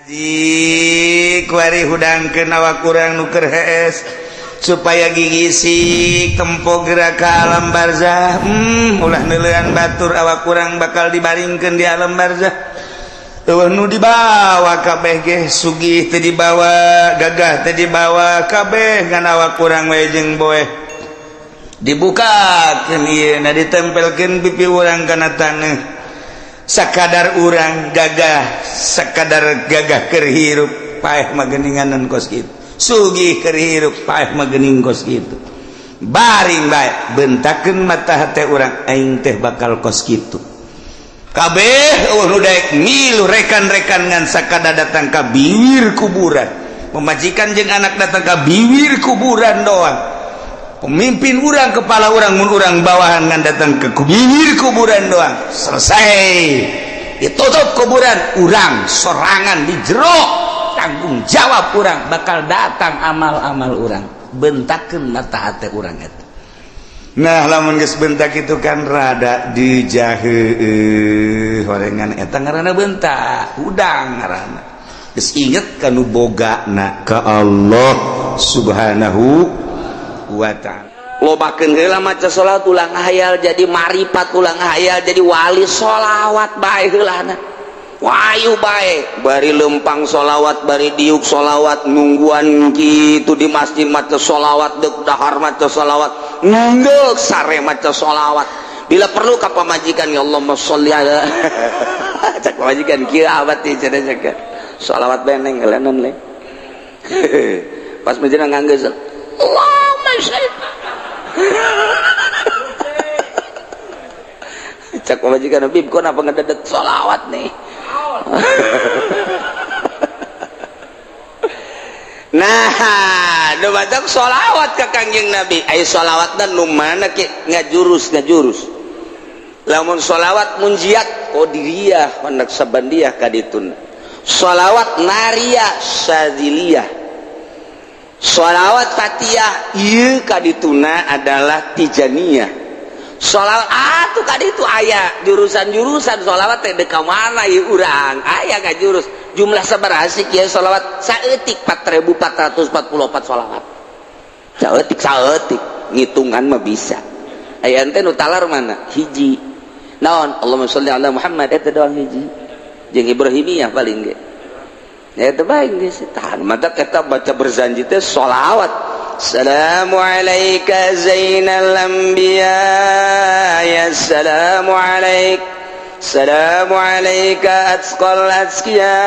Ji kuari hudang ke nawa kurang nuker es supaya gigisi tempo gerak ke alam barzah. Ulah nelean batur awak kurang bakal dibaringkeun di alam barzah. Eueuh nu dibawa kabeh ge sugih teu dibawa, gagah teu dibawa, kabeh ngan awak kurang we jeung boe. Dibukakeun ieu na ditempelkeun pipi urang kana taneuh. Sakadar urang gagah sakadar gagah keur hirup paeh mageninganan kos kitu sugih keur hirup paeh magening kos kitu baring bae bentakeun mata hate urang aing teh bakal kos kitu kabeh nu daek milu rekan-rekan ngan sakada datang ka bibir kuburan pemajikan jeung anak datang ka bibir kuburan doang pemimpin urang kepala urang mun urang bawahan ngan datang ke bibir kuburan doang selesai ditutup kuburan urang sorangan di jero tanggung jawab urang bakal datang amal-amal urang bentakeun mata hate urang eta. Nah lamun geus bentak itu kan rada dijaheueuh horengan eta ngaranna bentak udang ngaranna geus inget kanu bogana ka Allah subhanahu wa ta'ala. Lobakeun heula maca salat ulang ngahayal jadi marifat ulang ngahayal jadi wali sholawat bae heulana wayu bae bari lempang sholawat bari diuk sholawat nungguan kitu di masjid maca sholawat deuk dahar maca sholawat ngeuk sare maca sholawat bila perlu ka pamajikan ya Allahumma sholli ala cak pamajikan kieu abad teh cenah cak sholawat beneng heulanun le pas menjeunah nganggeus Allahumma sholli cak pamajikan Nabi kok napa ngededet sholawat nih nah do baca sholawat ke Kangjeng Nabi ai sholawat dan nu mana ke ngajurus lamun sholawat munjiat qadiriyah hendak sabandiyah kadituna sholawat nariyah syadziliyah sholawat fatihah ieu kadituna adalah tijaniyah sholawat atuh kaditu aya jurusan-jurusan sholawat teh deka mana ieu urang aya ngajurus jumlah sabaraha sih kieu sholawat saeutik 4444 sholawat saeutik ngitungan mah bisa aya ente nu talar mana hiji naon Allahumma sholli ala Muhammad eta doang hiji jeung Ibrahimiyah paling ge ya terbaik geus tahan mata kita baca berjanji teh sholawat assalamu alayka zainal anbiya ya assalamu alayka atqal azkiya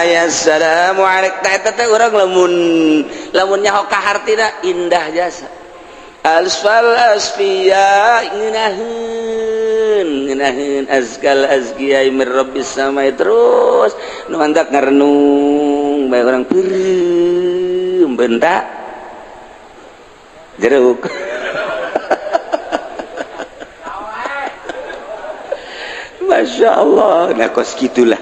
ya assalamu alayka eta teh urang lamun nyaho kahartina indah jasa asfal asfiya ngeunaheun azkal azkiya min rabbis samai terus nu mantak ngarenung bae urang peureum bentak jeruk Masya Allah nah kos gitulah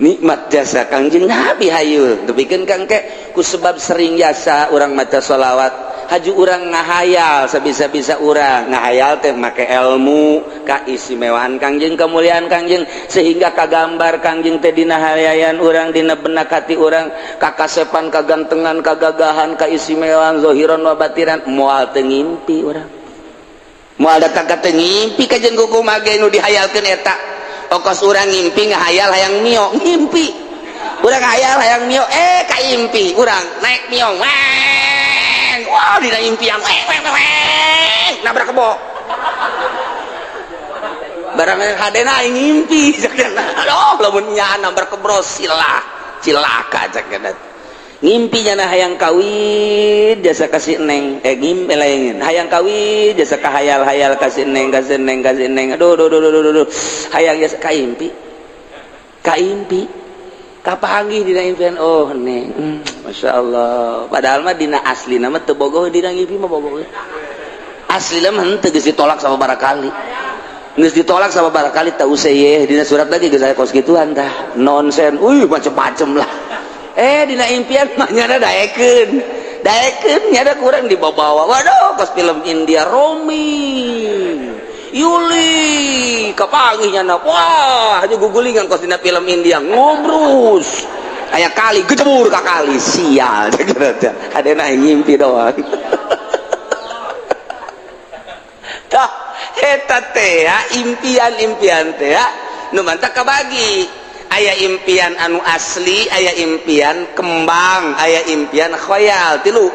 nikmat jasa Kangjeng Nabi hayu tepikeun Kang ke ku sebab sering jasa urang maca sholawat haju urang ngahayal sabisa-bisa urang ngahayal teh make ilmu kaistimewaan Kangjeng kemuliaan Kangjeng sehingga kagambar Kangjeng teh dina hayayan urang dina benak hati urang kakasepan kagantengan kagagahan kaistimewaan zahiran wa batiran moal teu ngimpi urang moal da kagak teu ngimpi ka jeung kumaha ge nu dihayalkeun eta okos urang ngimpi ngahayal hayang mio ngimpi urang ngahayal hayang mio kaimpi urang naik mio wah dina impian nabrak kebo barang hadena aing ngimpi aduh lamun nya nabrak kebros cilaka cak kana ngimpi nya hayang kawin jasa kasih neng ngimpi lain hayang kawin jasa kahayal-hayal kasih neng aduh hayang jasa kaimpi kapanggih dina impian oh neng Masya Allah padahal mah dina asli nama teu bogoh dina ngimpi mah bogoh asli mah henteu geus ditolak sababaraha kali geus ditolak sababaraha kali teu usah ye dina surat lagi geus aya kos kituan tah nonsen macem-macem lah dina impian mah nyana daekeun nyana kurang dibawa waduh kos film India Romi Yuli kapangihnya na wah aja gugulingan kos dina film India ngobrus aya kali gejebur ka kali sial adena ngimpi doang tah eta teh impian teh nu mantap kabagi aya impian anu asli aya impian kembang aya impian khoyal tilu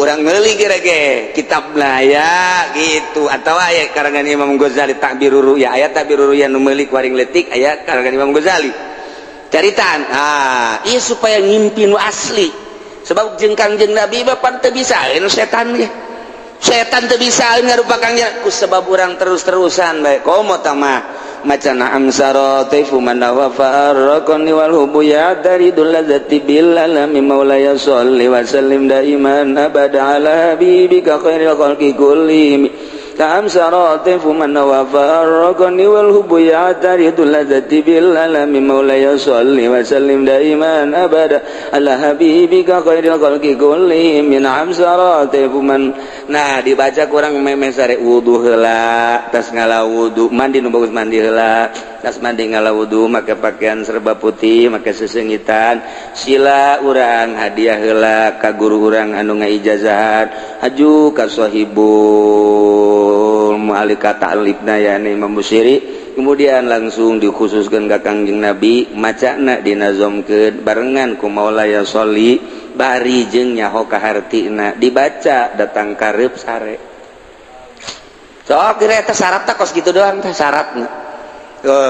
orang meuli gerege kitabna ya gitu atau aya karangan Imam Ghazali Ta'birur Ru'ya aya Ta'birur Ru'ya nu meuli kuring leutik aya karangan Imam Ghazali caritaan ieu supaya ngimpi nu asli sebab jeung Kangjeng Nabi bapan teu bisa anu setan ge setan teu bisa ngarupakeun ku sebab urang terus-terusan bae komo tamah macana amsara taifu man wa farqani wal hubu ya daridul ladzati bil alami maulaya sholli wa sallim daiman abada ala habibika khairil khalqi kullihim amsara taifu man wa farqani wal hubu ya daridul ladzati bil alami maulaya sholli wa sallim daiman abada ala habibika khairil khalqi kullihim min amsara taifu man. Nah dibaca kurang meme sare wudu heula tas ngala wudu mandi nu bagus mandi heula tas mandi ngala wudu make pakaian serba putih make sesengitan sila urang hadiah heula ka guru urang anu ngaijazahan haju ka sahibul mu'alika ta'libna yani Imam Busiri kemudian langsung dikhususkeun ka Kangjeng Nabi macana dinazomkeun barengan ku maulaya sholli bari jeung nyaho kahartina dibaca datang kareup sare sok kira eta syaratna kos kitu doang teh syaratna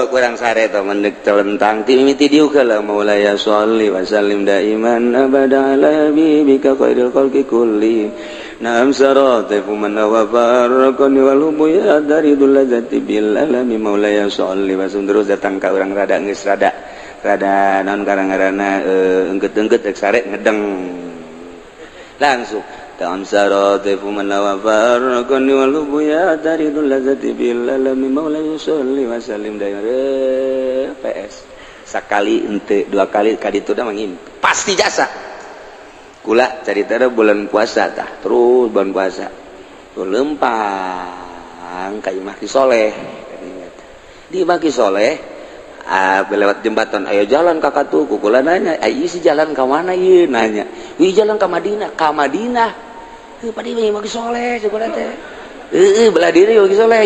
kurang sare teh mendek telentang ti mimiti dieu kala maulaya sholli wa sallim daiman abada ala habibika khairil khalqi kulli nam saratifu man wa farqani wal hubu ya daridul ladzati bil alami maulaya sholli wa terus datang ka urang rada geus rada non karang-karana engket-engket eksarek ngedeng langsung tam saratifu man wa farqani wal hubu ya daridul ladzati bil alami maulaya sholli wa sallim daire PS sakali ente dua kali kaditu da mangimpi pasti jasa kula carita bulan puasa tah terus bulan puasa lempang ka Imah Ki Soleh di Imah Ki Soleh lewat jembatan ayo jalan kakak tuh kukula nanya ayo si jalan ke mana ieu nanya wi jalan ke Madinah padi Imah Ki Soleh sekolah teh belah diri Imah Ki Soleh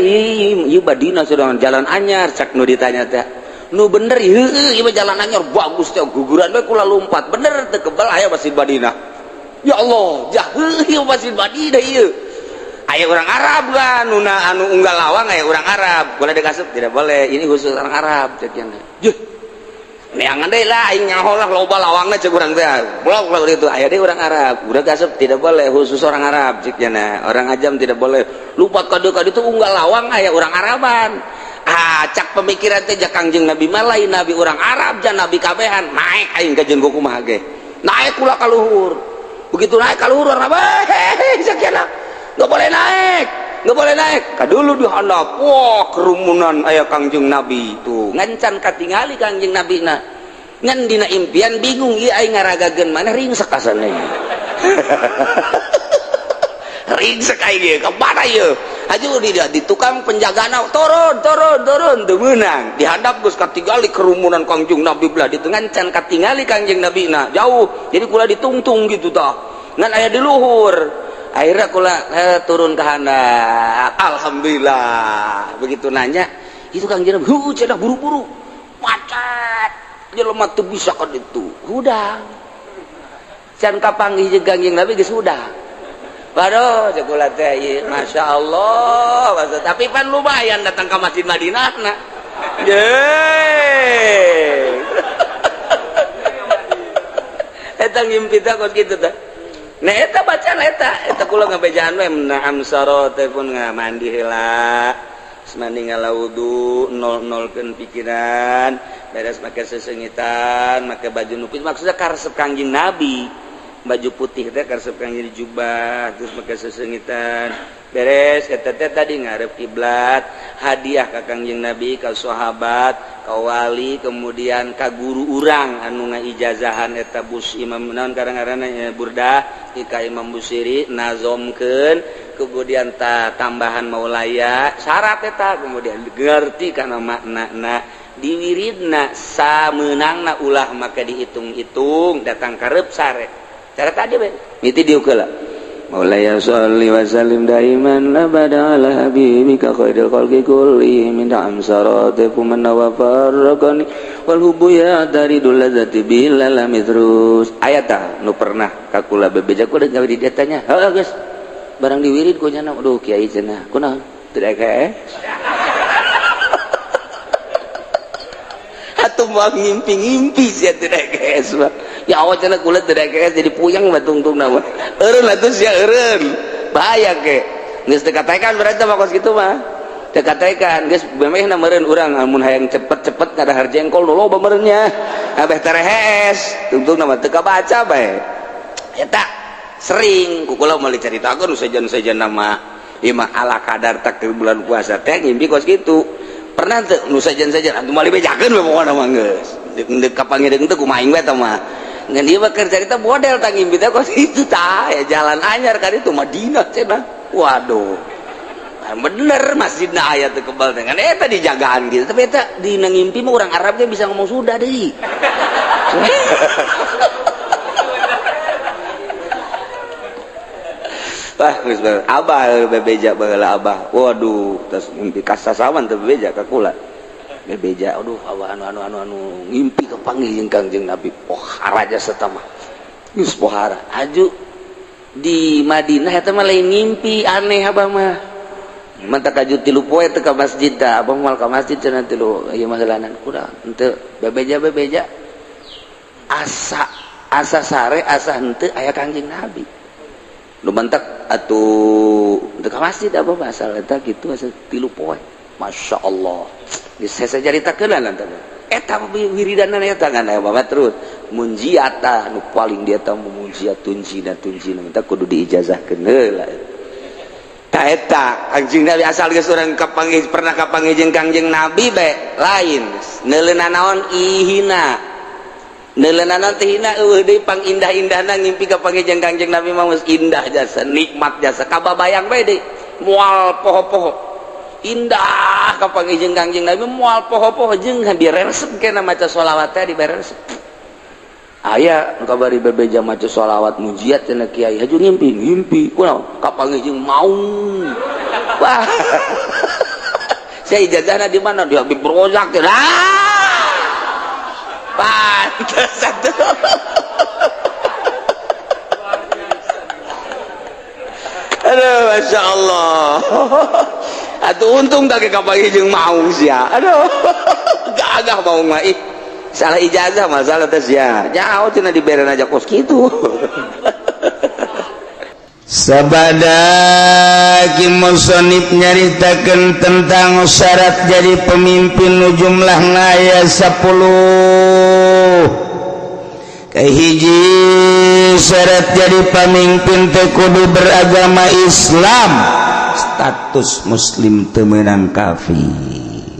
ieu Madinah sedang jalan anyar cak nu ditanya teh nu bener ieu jalan anyar bagus teh guguran bae kula lompat bener teu kebal aya Masjid Madinah ya Allah ieu Masjid Madinah ieu aya orang Arab kan anu unggal lawang aya orang Arab boleh dikasep tidak boleh ini khusus orang Arab cekian yeuh neangan deui lah aing nyaho lah loba lawangna ceuk urang teh blok itu aya deui orang Arab udah kasep tidak boleh khusus orang Arab cekian orang ajam tidak boleh lupa kade itu unggal lawang aya orang Araban cak pemikiran teh jak Kangjeng Nabi mah lain nabi orang Arab jan nabi kabehan naik aing ka jeung kumaha ge naik kula ka luhur begitu naik ka luhur urang cekian nggak boleh naik kadulu di handap wah kerumunan aya Kangjeng Nabi tuh ngancan katingali Kangjeng Nabi na ngan dina impian bingung ieu aing ngaragageun mana ringsek asana ringsek aing ka mana ieu aju di tukang penjagana turun teu meunang di handap geus katingali kerumunan Kangjeng Nabi belah ditu ngancan katingali Kangjeng Nabi na jauh jadi kula ditungtung gitu tah ngan aya di luhur akhirnya kula turun ke handap alhamdulillah begitu nanya itu Kang Jenab cenah buru-buru macet jelema teu bisa ka ditu hudang can kapanggih jeung Kangjeng Nabi geus hudang waduh cek kula teh Masya Allah tapi pan lumayan datang ke Masjid Madinah na yeay eta ngimpi teh kos kitu teh nah eta bacaan eta kula ngabejaan we naam saratipun ngamandi heula mandi ngala wudu nol-nolkeun pikiran beres make sesengitan make baju nupis maksudnya karesep Kangjeng Nabi baju putih teh karesep Kangjeng jubah terus make sesengitan beres eta teh tadi ngarep kiblat hadiah ka Kangjeng Nabi ka sahabat ka wali kemudian ka guru urang anu ngaijazahan eta bus imam naon karang-karana Burdah ka Imam Busiri nazomkeun kemudian tambahan maulaya syarat eta kemudian ngerti kana maknana diwiridna samenangna ulah maka dihitung-hitung datang karep sare cara tadi be miti diukeula Maulaya sholli wa sallim daiman labada ala habibika khairil khalqi kulli min amsarati man wa farqani wal hubbu ya daridul ladzati bil alami terus ayata nu pernah kakula bebeja ku gawe di datanya heuh geus barang diwirid ku cenah aduh kiai cenah kunaon teu daek atuh mah ngimpi-ngimpi sia teu daek ya awal cenah kula teu daek jadi puyeng mah tungtungna mah eureun atuh sia eureun bahaya ke geus teu katekan berarti mah kos kitu mah teu katekan geus bemehna meureun urang mun hayang cepet-cepet ngadahar jengkol nu loba meureunnya abeh terehes tungtungna mah teu kabaca bae eta sering ku kula meuli caritakeun sajen-sajen nama ieu mah ala kadar tak bulan puasa teh ngimpi kos kitu pernah teu nu sajen-sajen atuh mali bejakeun we pokona mah geus deuk kapangideung teh kumaha we eta mah ngan ieu mah kerja kita model tang ngimpi teh kos kitu tah ya jalan anyar ka ditu Madinah cenah waduh bener masjidna aya teu kebal teh kan eta dijagaan gitu tapi eta dina ngimpi mah urang Arab ge bisa ngomong sudah deui wah geus abah bebeja baheula abah waduh tos ngimpi kasasawan teu bebeja ka kula bebeja aduh abah anu ngimpi kepanggih jeung Kangjeng Nabi pohara jasa eta mah geus pohara aju di Madinah eta mah lain ngimpi aneh abah mah mantap kaju 3 poe teu ka masjid tah abah moal ka masjid cenah 3 ieu mah heulanan kuda henteu bebeja asa sare asa henteu aya Kangjeng Nabi nu mantak atuh teu ka masjid abah mah asal eta kitu asa 3 poe Masya Allah geus saya caritakeun lantaran eta wiridanna eta ngan aya babat terus munjiata nu paling dia tah munjiat tunjina minta kudu diijazahkeun heula ta eta Kangjeng Nabi asal geus urang kapanggih pernah kapanggih jeung Kangjeng Nabi bae lain neuleunan naon ihina neuleunan teh hina eueuh deui pang indah-indahna ngimpi kapanggih jeung Kangjeng Nabi mah geus indah jasa nikmat jasa kababayang bae deui moal poho-poho indah kapanggih jeung Kangjeng Nabi moal poho-poho jeung direresep kana maca sholawat teh diberesep aya nu kabari bebeja maca sholawat mujiat cenah kiai haju ngimpi kunaon kapanggih jeung maung wah saya ijazahna di mana di Habib Rozak teh pantes atuh aduh Masya Allah atuh untung tak kapanggih jeung maung sia aduh gagah maung mah ih salah ijazah masalah teh sia nyaho cenah dibere aja kos kitu sabada ki musannif nyaritakeun tentang syarat jadi pemimpin nu jumlahna aya 10 kahiji syarat jadi pemimpin teh kudu beragama Islam status muslim teu meunang kafir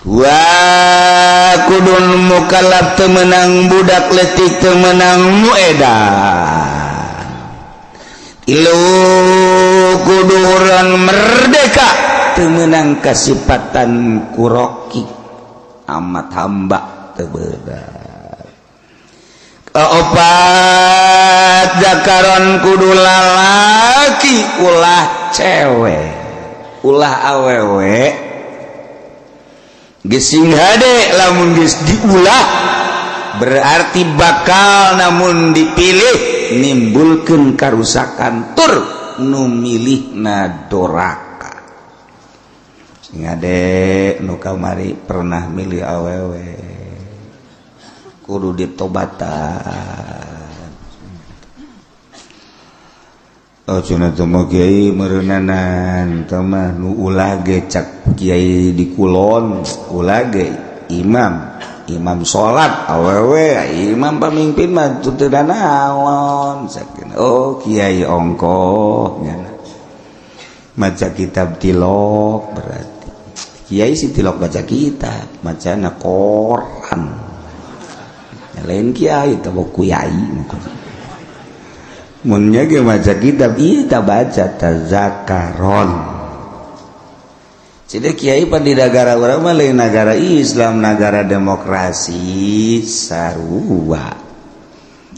wa kudun mukallaf teu meunang budak leutik teu meunang muedan ilu kudu urang merdeka teu meunang kasipatan kuroki amat hamba teu beunang kaopat zakaron kudu lalaki ulah cewek ulah awewe gesing hade lamun geus diulah berarti bakal namun dipilih nimbulkeun karusakan tur nu milihna doraka sing hade nu kamari pernah milih awewe kudu ditobatan oh cenah teh mah kiai meureunanan teh mah nu ulah ge cak kiai di kulon ulah ge imam salat awewe imam pamimpin mah teu naon sakeun oh kiai ongkoh nya maca kitab tilok berarti kiai si tilok baca kitab macana Quran lain kiai teh kuyai munnya ge maca kitab ieu ta baca tazakaron Jadi kiai pan di negara urang mah lain negara Islam, negara demokrasi sarua.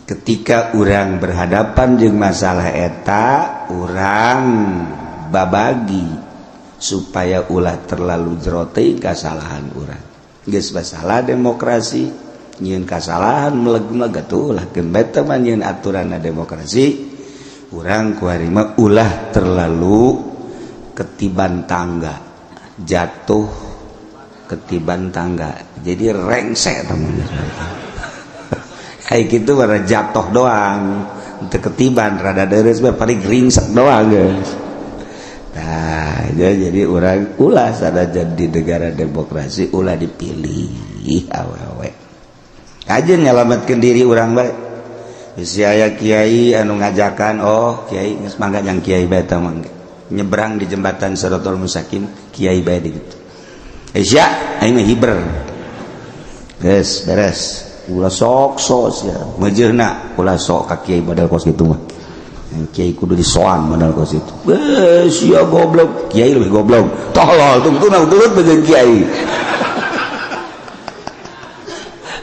Ketika urang berhadapan jeung masalah eta, urang babagi supaya ulah terlalu jero teuing kasalahan urang. Geus masalah demokrasi, nyieun kasalahan meleg-meleg atuh ulah keun beta mah nyieun aturanna demokrasi. Urang ku hari mah ulah terlalu ketiban tangga. Jatuh ketiban tangga jadi rengsek teman kayak gitu bara jatuh doang untuk ketiban rada deres paling ringsek doang guys. Nah jadi orang ulah sada jadi negara demokrasi ulah dipilih awewe aja nyelamatkan diri orang baik aya kiai anu ngajakan kiai geus mangga yang kiai beta mangga nyebrang di jembatan Siratal Mustaqim kiai bae gitu. Isya aing mah hiber. Geus beres. Ulah sok sia. Mejeuna ulah sok ka kiai modal kos kitu mah. Kiai kudu disoan modal kos itu. Sia goblok, kiai lebih goblok. Tolol tungtuna turut beungeun kiai.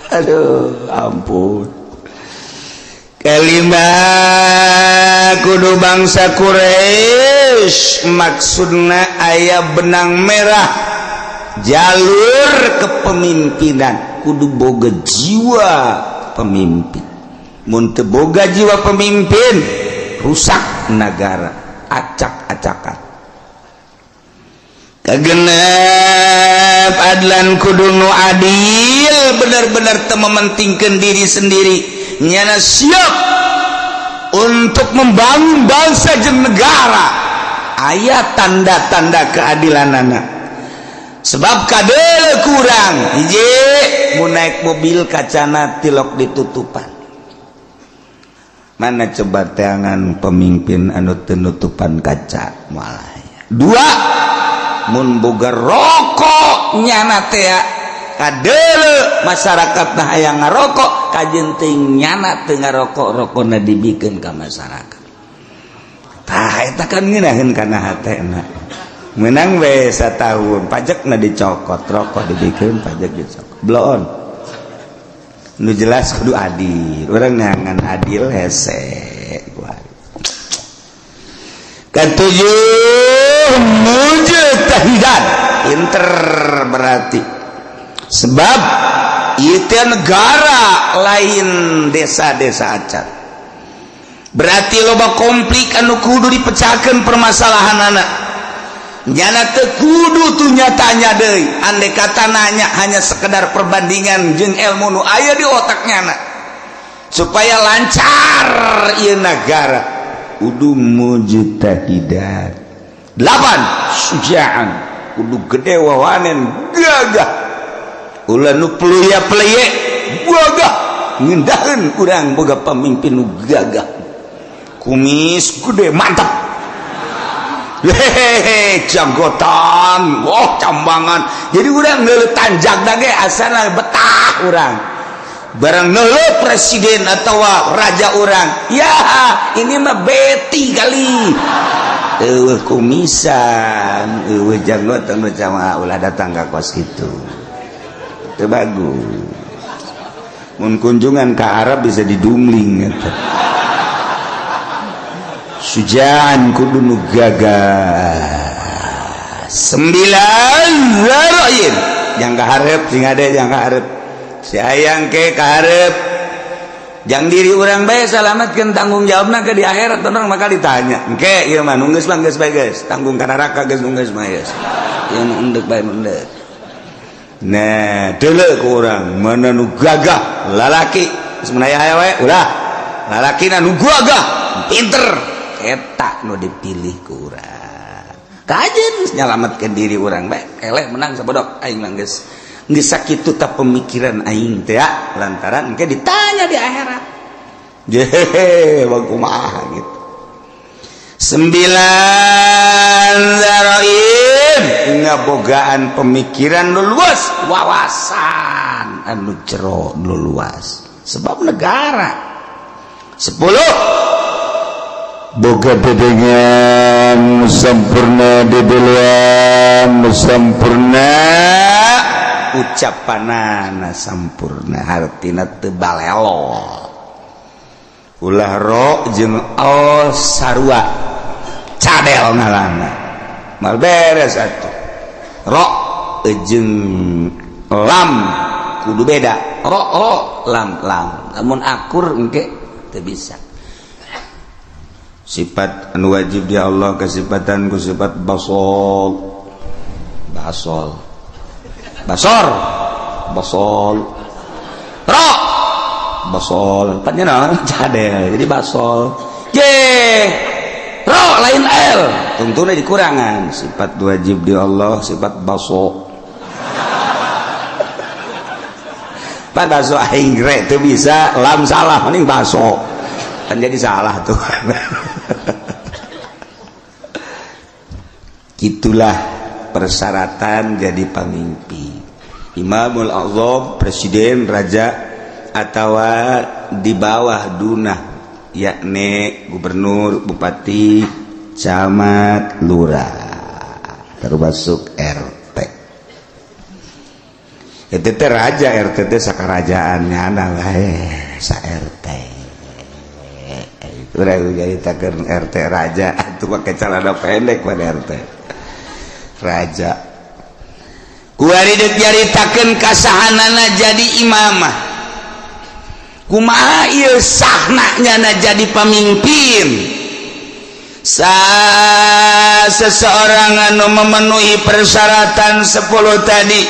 Aduh, ampun. Kelima kudu bangsa Quraisy maksudna aya benang merah jalur kepemimpinan kudu boga jiwa pemimpin mun teu boga jiwa pemimpin rusak negara acak-acakan kagenep adlan kudu nu adil bener-bener teu mementingkeun diri sendiri nyana siap untuk membangun bangsa jeung negara aya tanda-tanda keadilanana sebab kadele kurang hiji mun naik mobil kacana tilok ditutupan mana coba teangan pemimpin anu teu nutupan kaca malah dua mun boga rokok nyana teh kadele masyarakat nah hayang ngarokok kajen teuing nyana teu ngarokok rokona dibikeun ka masyarakat tah eta kan ngeunaheun kana hatena menang we satahun pajakna dicokot rokok dibikeun pajak dicokot bloon nu jelas kudu adil urang ngangan adil hese ketujuh mujtahidan pinter berarti sebab itu negara lain desa-desa acat berarti loba konflik anu kudu dipecahkeun permasalahanana nyana teu kudu tuh nyatanya deui andai kata nanya hanya sekedar perbandingan jeung ilmu nu aya di otak nyana supaya lancar ieu negara kudu mujtahidan 8 syuja'an kudu gede wawanen gagah ulah nu pelye gagah ngindaheun urang boga pamimpin nu gagah kumis gede mantap hehehe janggotan cambangan jadi urang neuleuh tanjagna ge asana betah urang barang neuleuh presiden atau raja urang ya ini mah beti kali eueuh kumisan eueuh janggotan nu cama ulah datang ka kos kitu teu bagus mun kunjungan ke Arab bisa didumling gitu. Sujaan kudu nu gagah 9 zaroin yang kaharep sing ade yang kaharep si hayang ke kaharep jang diri urang bae salametkeun tanggung jawabna ke di akhirat orang maka ditanya engke ieu mah nu geus mah geus bae geus tanggung ka neraka geus nu geus mah geus ieu nu endek bae endek. Nah, dele ku urang mana nu gagah lalaki sebenarnya aya we ulah lalaki nu gagah pinter eta nu dipilih ku urang kajen nyalametkeun diri urang bae eleh menang sabodok aing mah geus sakitu ta pemikiran aing teh ya lantaran engke ditanya di akhirat jehe kumaha gitu 9 zaroin ngabogaan pemikiran nu luas wawasan anu jero nu luas sebab negara 10 boga dedengan sempurna di luar Islam sampurna ucapanana sampurna hartina teu balelo ulah ro jeung al sarua cadel ngaranna mal beres atuh ro jeung lam kudu beda ro lam lamun akur engke teu bisa sifat anu wajib di Allah kesifatan ku sifat basol ro basol panjana cadel jadi basol ro lain l tuntuna dikurangan sifat wajib di Allah sifat baso pan baso aing re teu bisa lam salah mending baso kan jadi salah tuh. Itulah persyaratan jadi pemimpin Imamul Azam presiden raja atau di bawah dunah yakni gubernur bupati camat lurah termasuk RT itu teh raja RT teh sakarajaannya ada sa RT urang jadi takeun RT raja atuh pakai celana pendek pada RT raja kuari deuk nyaritakeun kasahanana jadi imamah kumaha ieu sahna nyana jadi pemimpin seseorang anu memenuhi persyaratan 10 tadi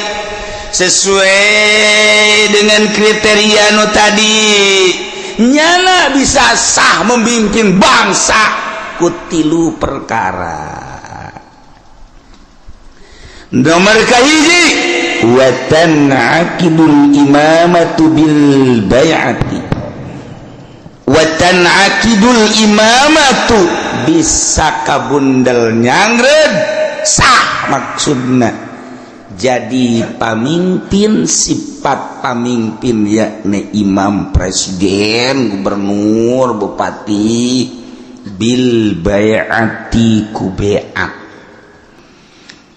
sesuai dengan kriteria anu tadi nyana bisa sah memimpin bangsa kutilu perkara. Nomor kahiji wa tan'aqidul imamatu bil bai'ati wa tan'aqidul imamatu bisa kabundel nyangred sah maksudna jadi pamimpin sifat pamimpin yakni imam presiden gubernur bupati bil bai'ati ku bai'at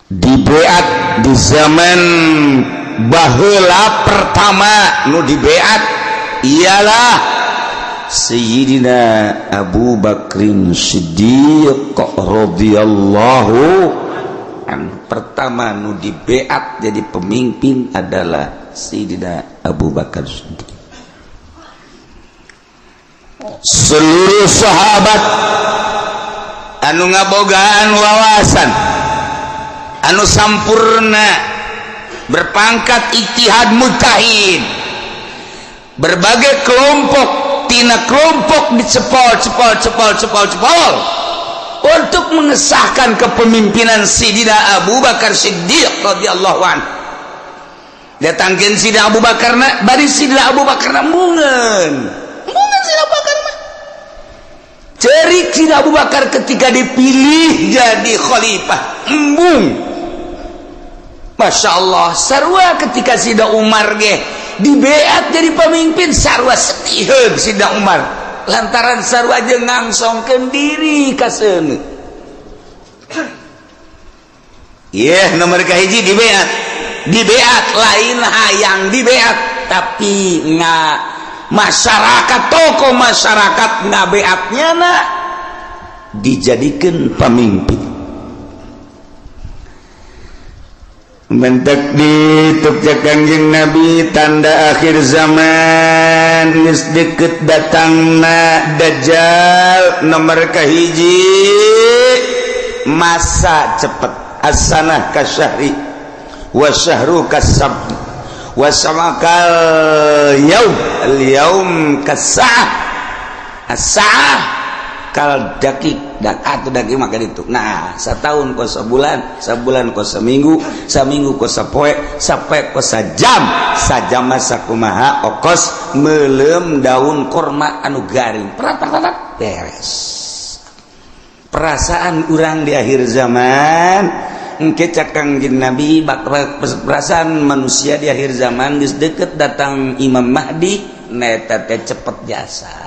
di beat di zaman baheula pertama nu di beat ialah Sayyidina Abu Bakrin Siddiq radhiyallahu anhu. Pertama nu di beat jadi pemimpin adalah Sayyidina Abu Bakar Siddiq. Seluruh sahabat anu ngabogaan wawasan anu sampurna berpangkat ijtihad mujtahid berbagai kelompok tina kelompok dicepol untuk mengesahkan kepemimpinan Sayyidina Abu Bakar Siddiq radhiyallahu anhu datangkeun Sayyidina Abu Bakar bari Sayyidina Abu Bakar mungeun Sayyidina Abu Bakar mah cerik Sayyidina Abu Bakar ketika dipilih jadi khalifah embung. Masya Allah sarua ketika Sida Umar ge di beat jadi pemimpin sarua sediheuh Sida Umar lantaran sarua jeung ngangsongkeun diri ka seuneu ieu nomor kahiji di beat lain hayang di beat tapi masyarakat tokoh masyarakat ngabeatnya dijadikan pemimpin mentek dituk Kangjeng Nabi tanda akhir zaman geus deukeut datangna dajjal nomor kahiji masa cepet as-sanah kasyahri wa syahru kasab wa samakal yaum al-yaum kasa'ah as-sa'ah kal dakik dan atau daki maka itu nah setahun ku sebulan sebulan ku seminggu seminggu ku sapoe sapoe ku sajam sajam masa kumaha okos meuleum daun kurma anu garing prat beres perasaan urang di akhir zaman engke Kangjeng Nabi perasaan manusia di akhir zaman geus deukeut datang Imam Mahdi neta teh cepet jasa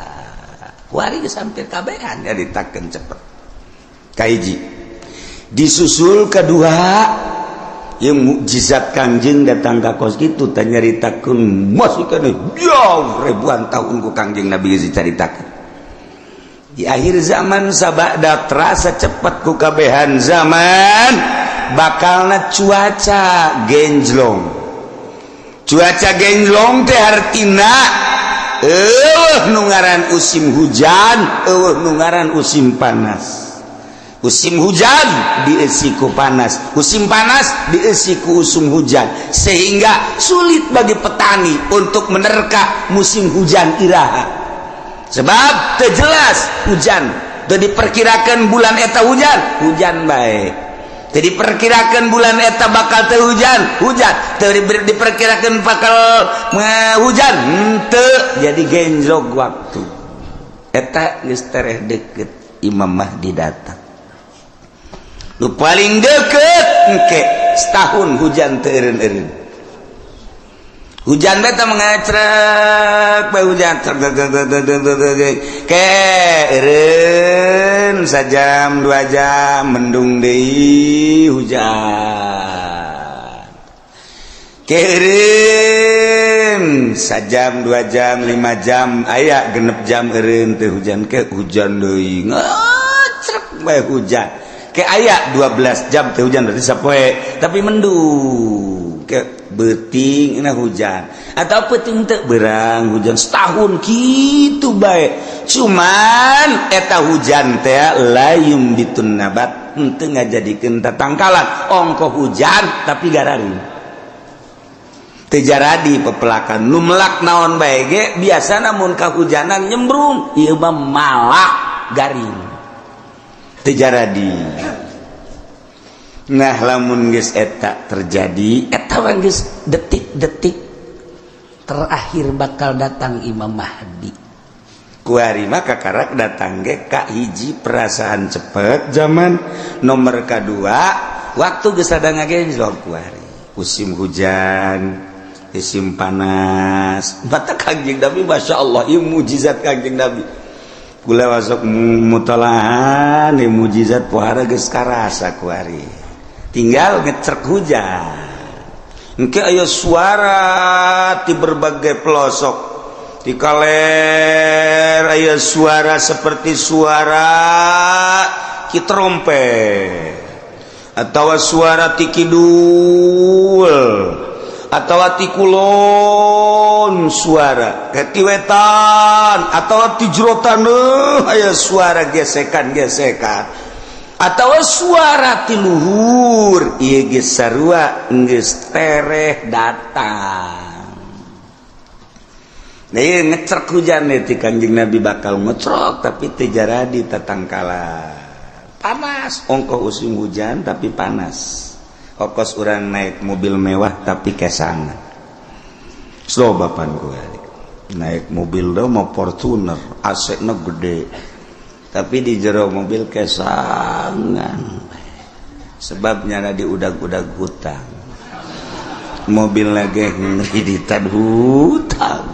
kuari geus hampir kabehan nyaritakeun cepet kahiji disusul kedua ieu mukjizat Kangjeng datang ka kos kitu teh nyaritakeun masih kana jauh ribuan tahun ku Kangjeng Nabi dicaritakeun. Di akhir zaman sabada terasa cepat ku kabehan zaman bakalna cuaca genjlong. Cuaca genjlong teh artina nu ngaran usim hujan, nu ngaran usim panas. Musim hujan diisi ku panas, musim panas diisi ku usum hujan, sehingga sulit bagi petani untuk menerka musim hujan iraha. Sebab terjelas hujan, teu diperkirakan bulan eta hujan baik. Teu diperkirakan bulan eta bakal teu hujan, teu diperkirakan bakal hujan, henteu. Jadi genjlog waktu. Eta geus tereh deukeut Imam Mahdi datang. Nu paling deket engke setahun hujan teu eureun-eureun. Hujan teh mengacrek bae hujan ke eureun sajam 2 jam mendung deui hujan. Ke eureun sajam 2 jam 5 jam aya genep jam eureun teh hujan ke hujan deui ngacrek bae hujan. Ke aya 12 jam teh hujan berarti sapoe tapi mendung ke beuting na hujan atau peuting teu beurang hujan setahun kitu bae cuman eta hujan teh layum bitun nabat henteu ngajadikeun tatangkalan ongko hujan tapi gararing teu jaradi pepelakan nu melak naon bae ge biasana mun kahujanan nyembrung ieu mah malak garing terjadi. Nah lamun geus eta terjadi eta geus detik-detik terakhir bakal datang Imam Mahdi. Kuari mah kakarak datang ge ka hiji perasaan cepet zaman nomor kadua waktu geus ada ngagenjlog kuari musim hujan musim panas mata Kangjeng Nabi masyaallah ieu mukjizat Kangjeng Nabi. Kula wasok mutalahan ni mujizat pohara geus karasa kuari. Tinggal ngecerk hujan. Engke aya suara ti berbagai pelosok. Di kaler aya suara seperti suara ki trompet atau suara ti kidul atau ti kulon suara ti wetan atau ti jerotan aya suara gesekan atau suara ti luhur ieu ge sarua geus tereh datang. Nah ieu ngecerk hujan ti Kangjeng Nabi bakal ngecrok tapi teu jaradi tatangkala panas ongkoh usim hujan tapi panas. Okos urang naik mobil mewah tapi kesangan. Slow bapan gue naik mobil dah mau Fortuner, AC-na gede. Tapi di jero mobil kesangan. Sebabnya ada di udag-udag hutang. Mobil lagi ngiriditan hutang.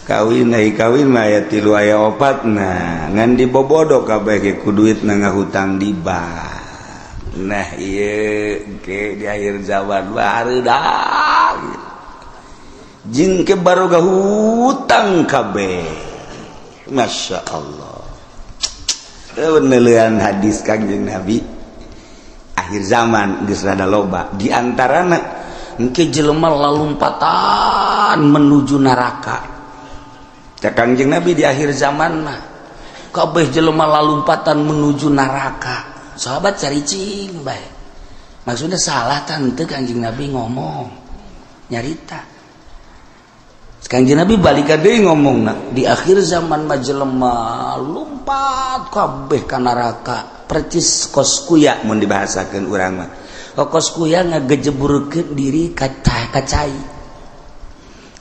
Kawin mah aya 3 aya 4 nah ngan dibobodo kabeh ge ku duitna ngahutang di bank. Nah iya ke di akhir zaman baru dah jin ke baroga hutang kabeh Masya Allah. Penelitian hadis Kangjeng Nabi akhir zaman geus rada loba di antarana engke jelema lalumpatan menuju neraka. Cak Kangjeng Nabi di akhir zaman mah kabeh jelema lalumpatan menuju neraka. Sahabat cari cing baik. Maksudnya salah tante Kangjeng Nabi ngomong nyarita. Kangjeng Nabi balik deui ngomongna di akhir zaman mah jelema lumpat kabeh ka neraka percis kos kuya mun dibahasakeun urang mah. Kos kuya ngagejeburkeun diri ka cai.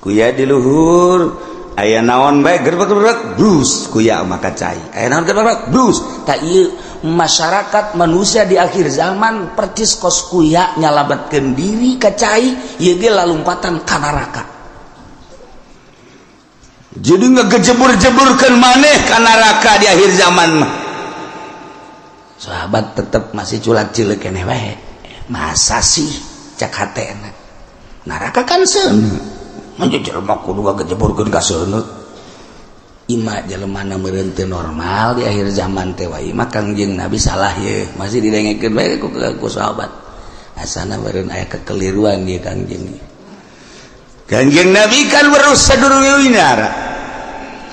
Kuya di luhur aya naon bae gerbek blus kuya mah ka cai. Aya naon gerbek blus ta ieu masyarakat manusia di akhir zaman percis kos kuya nyalabatkeun diri ka cai ieu ge lalumpatan ka neraka. Jadi ngegejebur-jeburkeun maneh ka neraka di akhir zaman mah. Sahabat tetep masih culat cileuk keneh wae. masa sih cak hatena neraka kan seuneu manja jelema kudu ngajeburkeun ka seuneu ima jelemana meureun teu normal di akhir zaman teh wae mah Kangjeng Nabi salah ye masih didengekeun bae ku sahabat asana meureun aya kekeliruan ieu Kangjeng Nabi kan berus sadurungna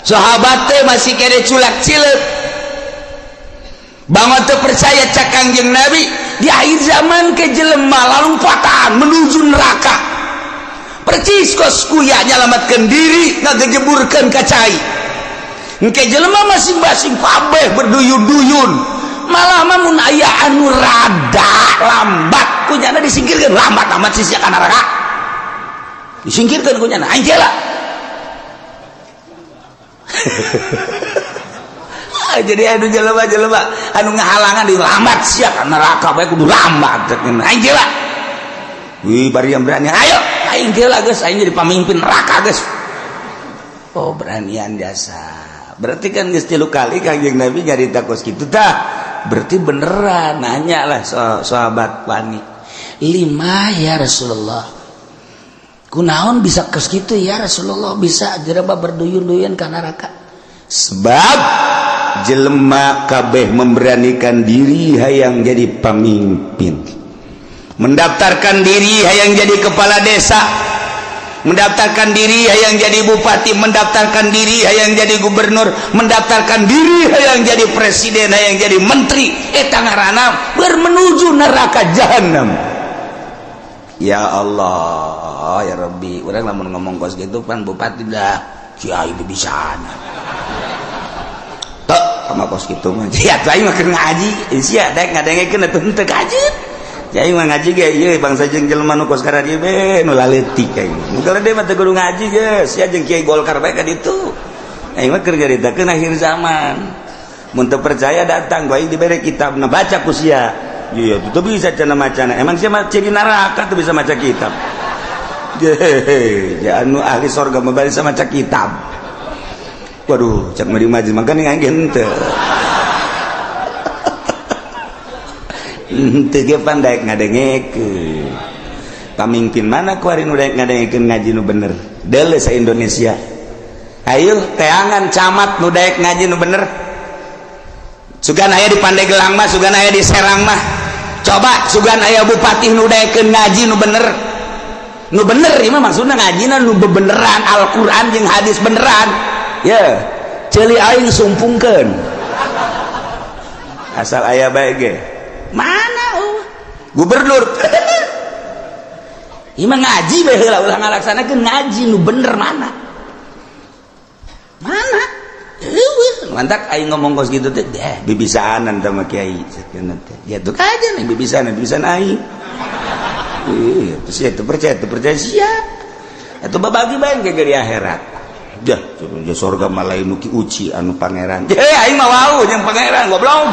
sahabat teh masih kade culak cileuk banget teu percaya cak Kangjeng Nabi di akhir zaman ke jelema lalumpatan menuju neraka percis kos kuya nyalamatkeun diri ngagejeburkeun ka cai engke jelema masing-masing kabeh berduyun-duyun malah mah mun aya anu rada lambat kunyana disingkirkeun lambat amat sih ka neraka disingkirkeun kunyana anjeula jadi anu jelema-jelema anu ngahalangan di lambat sia ka neraka bae kudu lambat anjeula wih bari yang berani ayo aing geula geus aing jadi pamimpin neraka geus oh beranian jasa berarti kan geus 3 kali Kangjeng Nabi nyarita kos kitu tah berarti beneran nanya lah sahabat wani 5 ya Rasulullah kunaon bisa kos kitu ya Rasulullah bisa jelema berduyun-duyun ka neraka sebab jelema kabeh memberanikan diri hayang jadi pemimpin mendaftarkan diri hayang jadi kepala desa mendaftarkan diri hayang jadi bupati mendaftarkan diri hayang jadi gubernur mendaftarkan diri hayang jadi presiden hayang jadi menteri eta ngaranna bermenuju neraka jahanam ya Allah ya Rabbi urang lamun ngomong kos gitu pan bupati dah kiai bibisana tok sama kos gitu mah ya aing mah keur ngaji sia daek ngadengekeun atuh teu kajeut ya aing mah ngaji ge ieu bangsa jeung jelema nu kos ka dieu be nu laletik aing muga de mah teu kudu ngaji geus sia jeung Kiai Golkar bae ka ditu aing mah keur nyaritakeun akhir zaman mun teu percaya datang ku aing dibere kitabna baca ku sia iya teu bisa cenah macana emang sia mah ciri neraka teu bisa maca kitab ya anu ahli surga mah bari sama maca kitab waduh cak mari maju makanya aing henteu teu ge pandai ngadengekeun pamimpin mana kuari nu daek ngadengekeun ngaji nu bener deuleu sa Indonesia ayo teangan camat nu daek ngaji nu bener sugan aya di Pandeglang mah sugan aya di Serang mah coba sugan aya bupati nu daekeun ngaji nu bener ieu mah maksudna ngajina nu bebeneran Al-Qur'an jeung hadis beneran ya ceuli aing sumpungkeun asal aya bae ge mana gubernur ieu mah ngaji bae heula ulah ngalaksanakeun ngaji nu bener mana eueuh mantak aing ngomong kos kitu teh bibisaanan teh mah kiai sakeuna teh ya tuh aja nih bibisan aing iya terus itu percaya siap itu babagi bae ke di akhirat dah di surga mah lain nu ki uci anu pangeran aing mah wau jeung pangeran goblok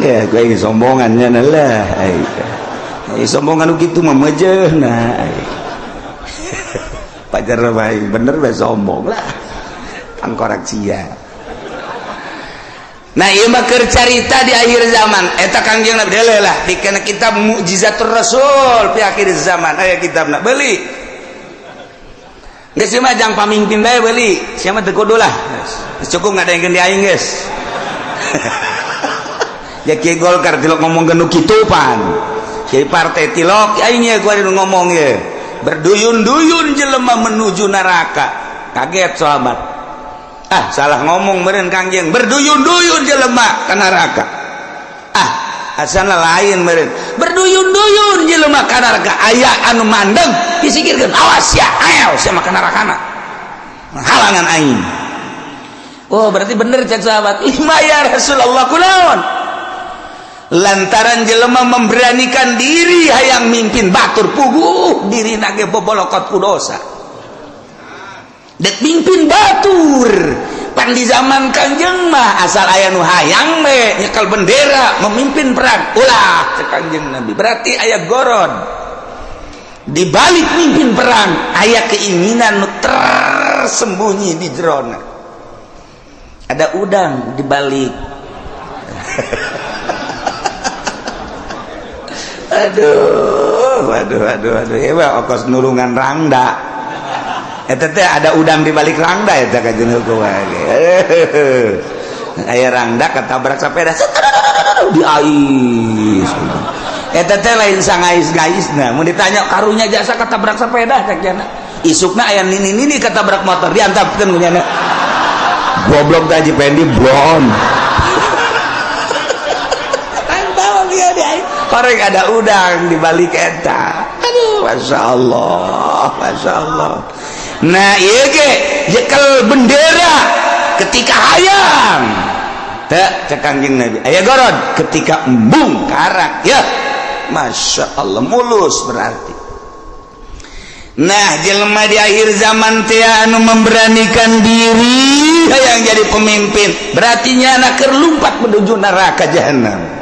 ya gue ingin sombongannya lah sombongan gitu mah mejehna pajar baik bener bae sombong lah angkorak sia nah ieu mah keur carita di akhir zaman eta Kangjeng Nabi deuleu lah dikena kitab Mukjizatur Rasul fi akhir zaman aya kitabna beuli geus mah jang pamimpin bae beuli sia mah teu kudu lah cukup ngadengkeun di aing geus ya Kiai Golkar tilok ngomong nu kitu pan Kiai partai tilok aing ye kuari nu ngomong ye berduyun-duyun jelema menuju neraka kaget sahabat salah ngomong meureun Kangjeng berduyun-duyun jelema ka neraka asana lain meureun berduyun-duyun jelema ka neraka aya anu mandeg disikirkeun awas ya ayo sia mah ka nerakana halangan aing oh berarti bener cek sahabat 5 ya Rasulullah kunaon lantaran jelema memberanikan diri hayang mimpin batur puguh diri nage bobolokot ku dosa dek mimpin batur pan di zaman Kangjeng mah asal aya nu hayang we nyekel bendera memimpin perang ulah cek Kangjeng Nabi berarti aya goron di balik mimpin perang aya keinginan nu tersembunyi di jerona ada udang di balik Waduh. Hebat ongkos nulungan rangda. Eta teh ada udang di balik rangda eta ka jeung hukum ge. Aya rangda ketabrak sepeda di ais. Eta teh lain sangais-gaisna. Mun ditanya karunya jasa ketabrak sepeda cek cenah. Isukna aya nini ketabrak motor diantapkeun ku nya. Goblok teh Haji Pendi blon. Korek ada udang di balik eta. Aduh, masya Allah. Nah, iya ge jekel bendera ketika hayang. Teu cek Kangjeng Nabi. Aya gorod ketika embung karak ya. Masya Allah mulus berarti. Nah, jelema di akhir zaman teh anu memberanikan diri hayang jadi pemimpin, berarti nya anak keur lumpat menuju neraka jahanam.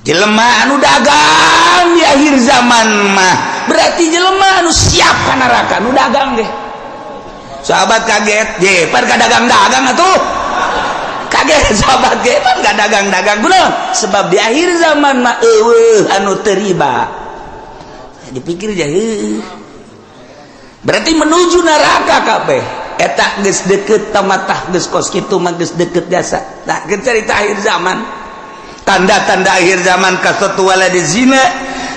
Jelema anu dagang di akhir zaman mah berarti jelema anu siap ka neraka, anu dagang ge. Sahabat kaget, je pan ka dagang-dagang atuh. Kaget sahabat ge pan ka dagang-dagang. Kunaon? Sebab di akhir zaman mah eueuh anu teu riba. Dipikir jah berarti menuju neraka kabeh. Eta geus deukeut tamatah geus kos kitu mah geus deukeut jasa. Tah geus cerita akhir zaman. Tanda-tanda akhir zaman kasatu waladi zina,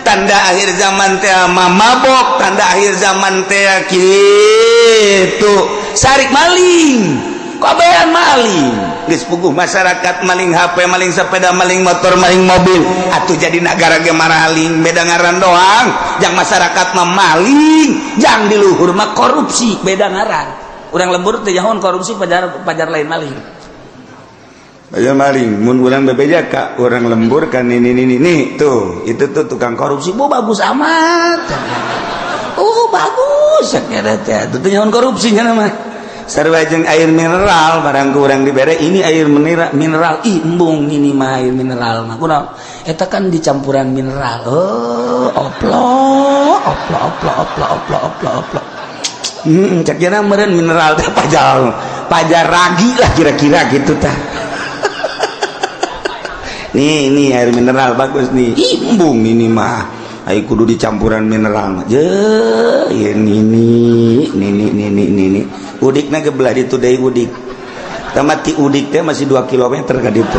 tanda akhir zaman teh mabok, tanda akhir zaman teh kitu sarik maling, kabehan maling, geus puguh masyarakat maling HP, maling sepeda, maling motor, maling mobil, atuh jadi negara ge maling, beda ngaran doang, jang masyarakat mah maling, jang di luhur mah korupsi, beda ngaran. Urang lembur teh nyahoan korupsi pajar lain maling. Ayo maling, mun ulang bebeja kak orang lembur kan ini tuh itu tuh tukang korupsi, bagus amat, bagus, sakit teh, tuh nyawan korupsinya nama, sarwajeng air mineral barang kurang dibere, ini air mineral, embung ini mah air mineral, mah kunaon, eta kan dicampuran mineral, oplo, cek jana meureun mineral teh pajar ragi lah kira-kira gitu tah. Nih air mineral bagus nih, embung ini mah air kudu dicampuran mineral mah je ini udikna gebelah ditu deui udik tamati udik teh masih 2 km ka ditu.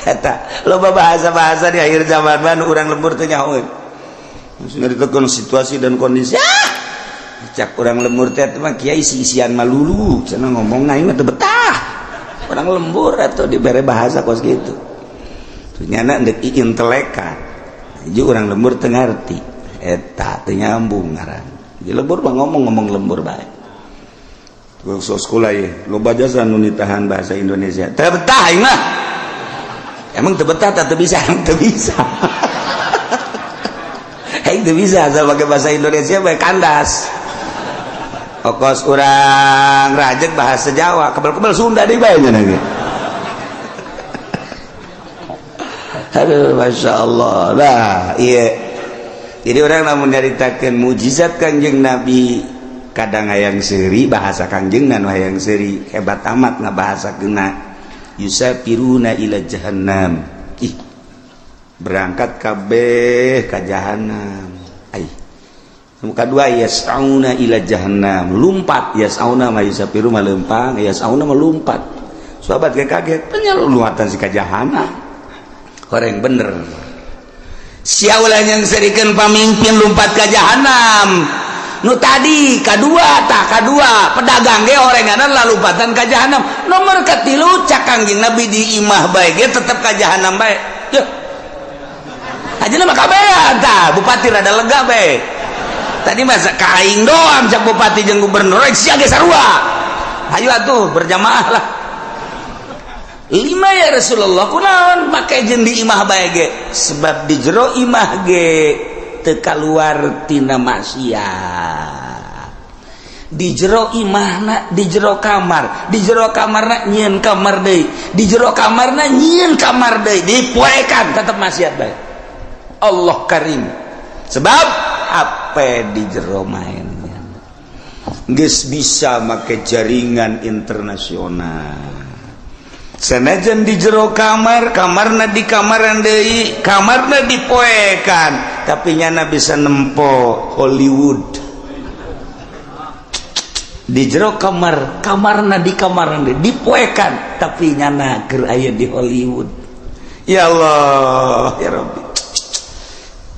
Eta loba bahasa-bahasa di akhir zaman mah urang lembur teh nyahoeun maksudna ditekan situasi dan kondisi cak urang lembur teh mah kiai isi-isian malulu cenah ngomongna ieu mah teu betah. Orang lembur atau diberi bahasa kos gitu ternyata ndek intelekan jadi orang lembur teu ngarti eta teu nyambung ngaran di lembur mah ngomong lembur bae so sekolah ye loba jasa nu nitahan bahasa Indonesia teu betah ieu mah emang teu betah teu bisa teu bisa teu bisa pakai bahasa Indonesia bae kandas. Okos urang rajek bahasa Jawa, kebal-kebal Sunda deui bae nya ge. Aduh, masya Allah. Nah, iya. Jadi orang lamun nyaritakeun mujizat Kangjeng Nabi, kadang hayang seuri bahasa Kangjengna nu hayang seuri, hebat amat ngabahasakeunna. Yusafiruna ila jahannam. Berangkat kabeh ka jahanam. Muka dua yas'auna ila jahannam, lompat yas'auna mah yusafiru mah lempang, yas'auna mah lompat. Sahabat kaget, penyaluatan si ka jahanam. Orang bener. Sia ulah yang serikeun pamimpin lompat ka jahanam. Nu tadi kadua pedagang ge orangana lalumpatan ka jahanam. Nomor katilu cak Kangjeng Nabi di imah bae ge tetep ka jahanam bae. Yeuh. Ajeuna mah kabehan tah, bupati rada lega bae. Tadi masa kaing doang cak bupati jeung gubernur sia ge sarua. Ayo atuh berjamaah lah. 5 ya Rasulullah kunaon make jeung di imah bae ge sebab di jero imah ge teu kaluar tina maksiat. Di jero imahna di jero kamarna nyieun kamar deui, di jero kamarna nyieun kamar deui, dipoekan tetep maksiat bae. Allah Karim. Sebab apa di jero mainnya geus bisa make jaringan internasional sanajan di jero kamarna di kamaran deui, kamarna dipoekan, tapi nyana bisa nempo Hollywood. Di jero kamarna di kamaran deui dipoekan, tapi nyana keur aya di Hollywood. Ya Allah, ya Rabbi.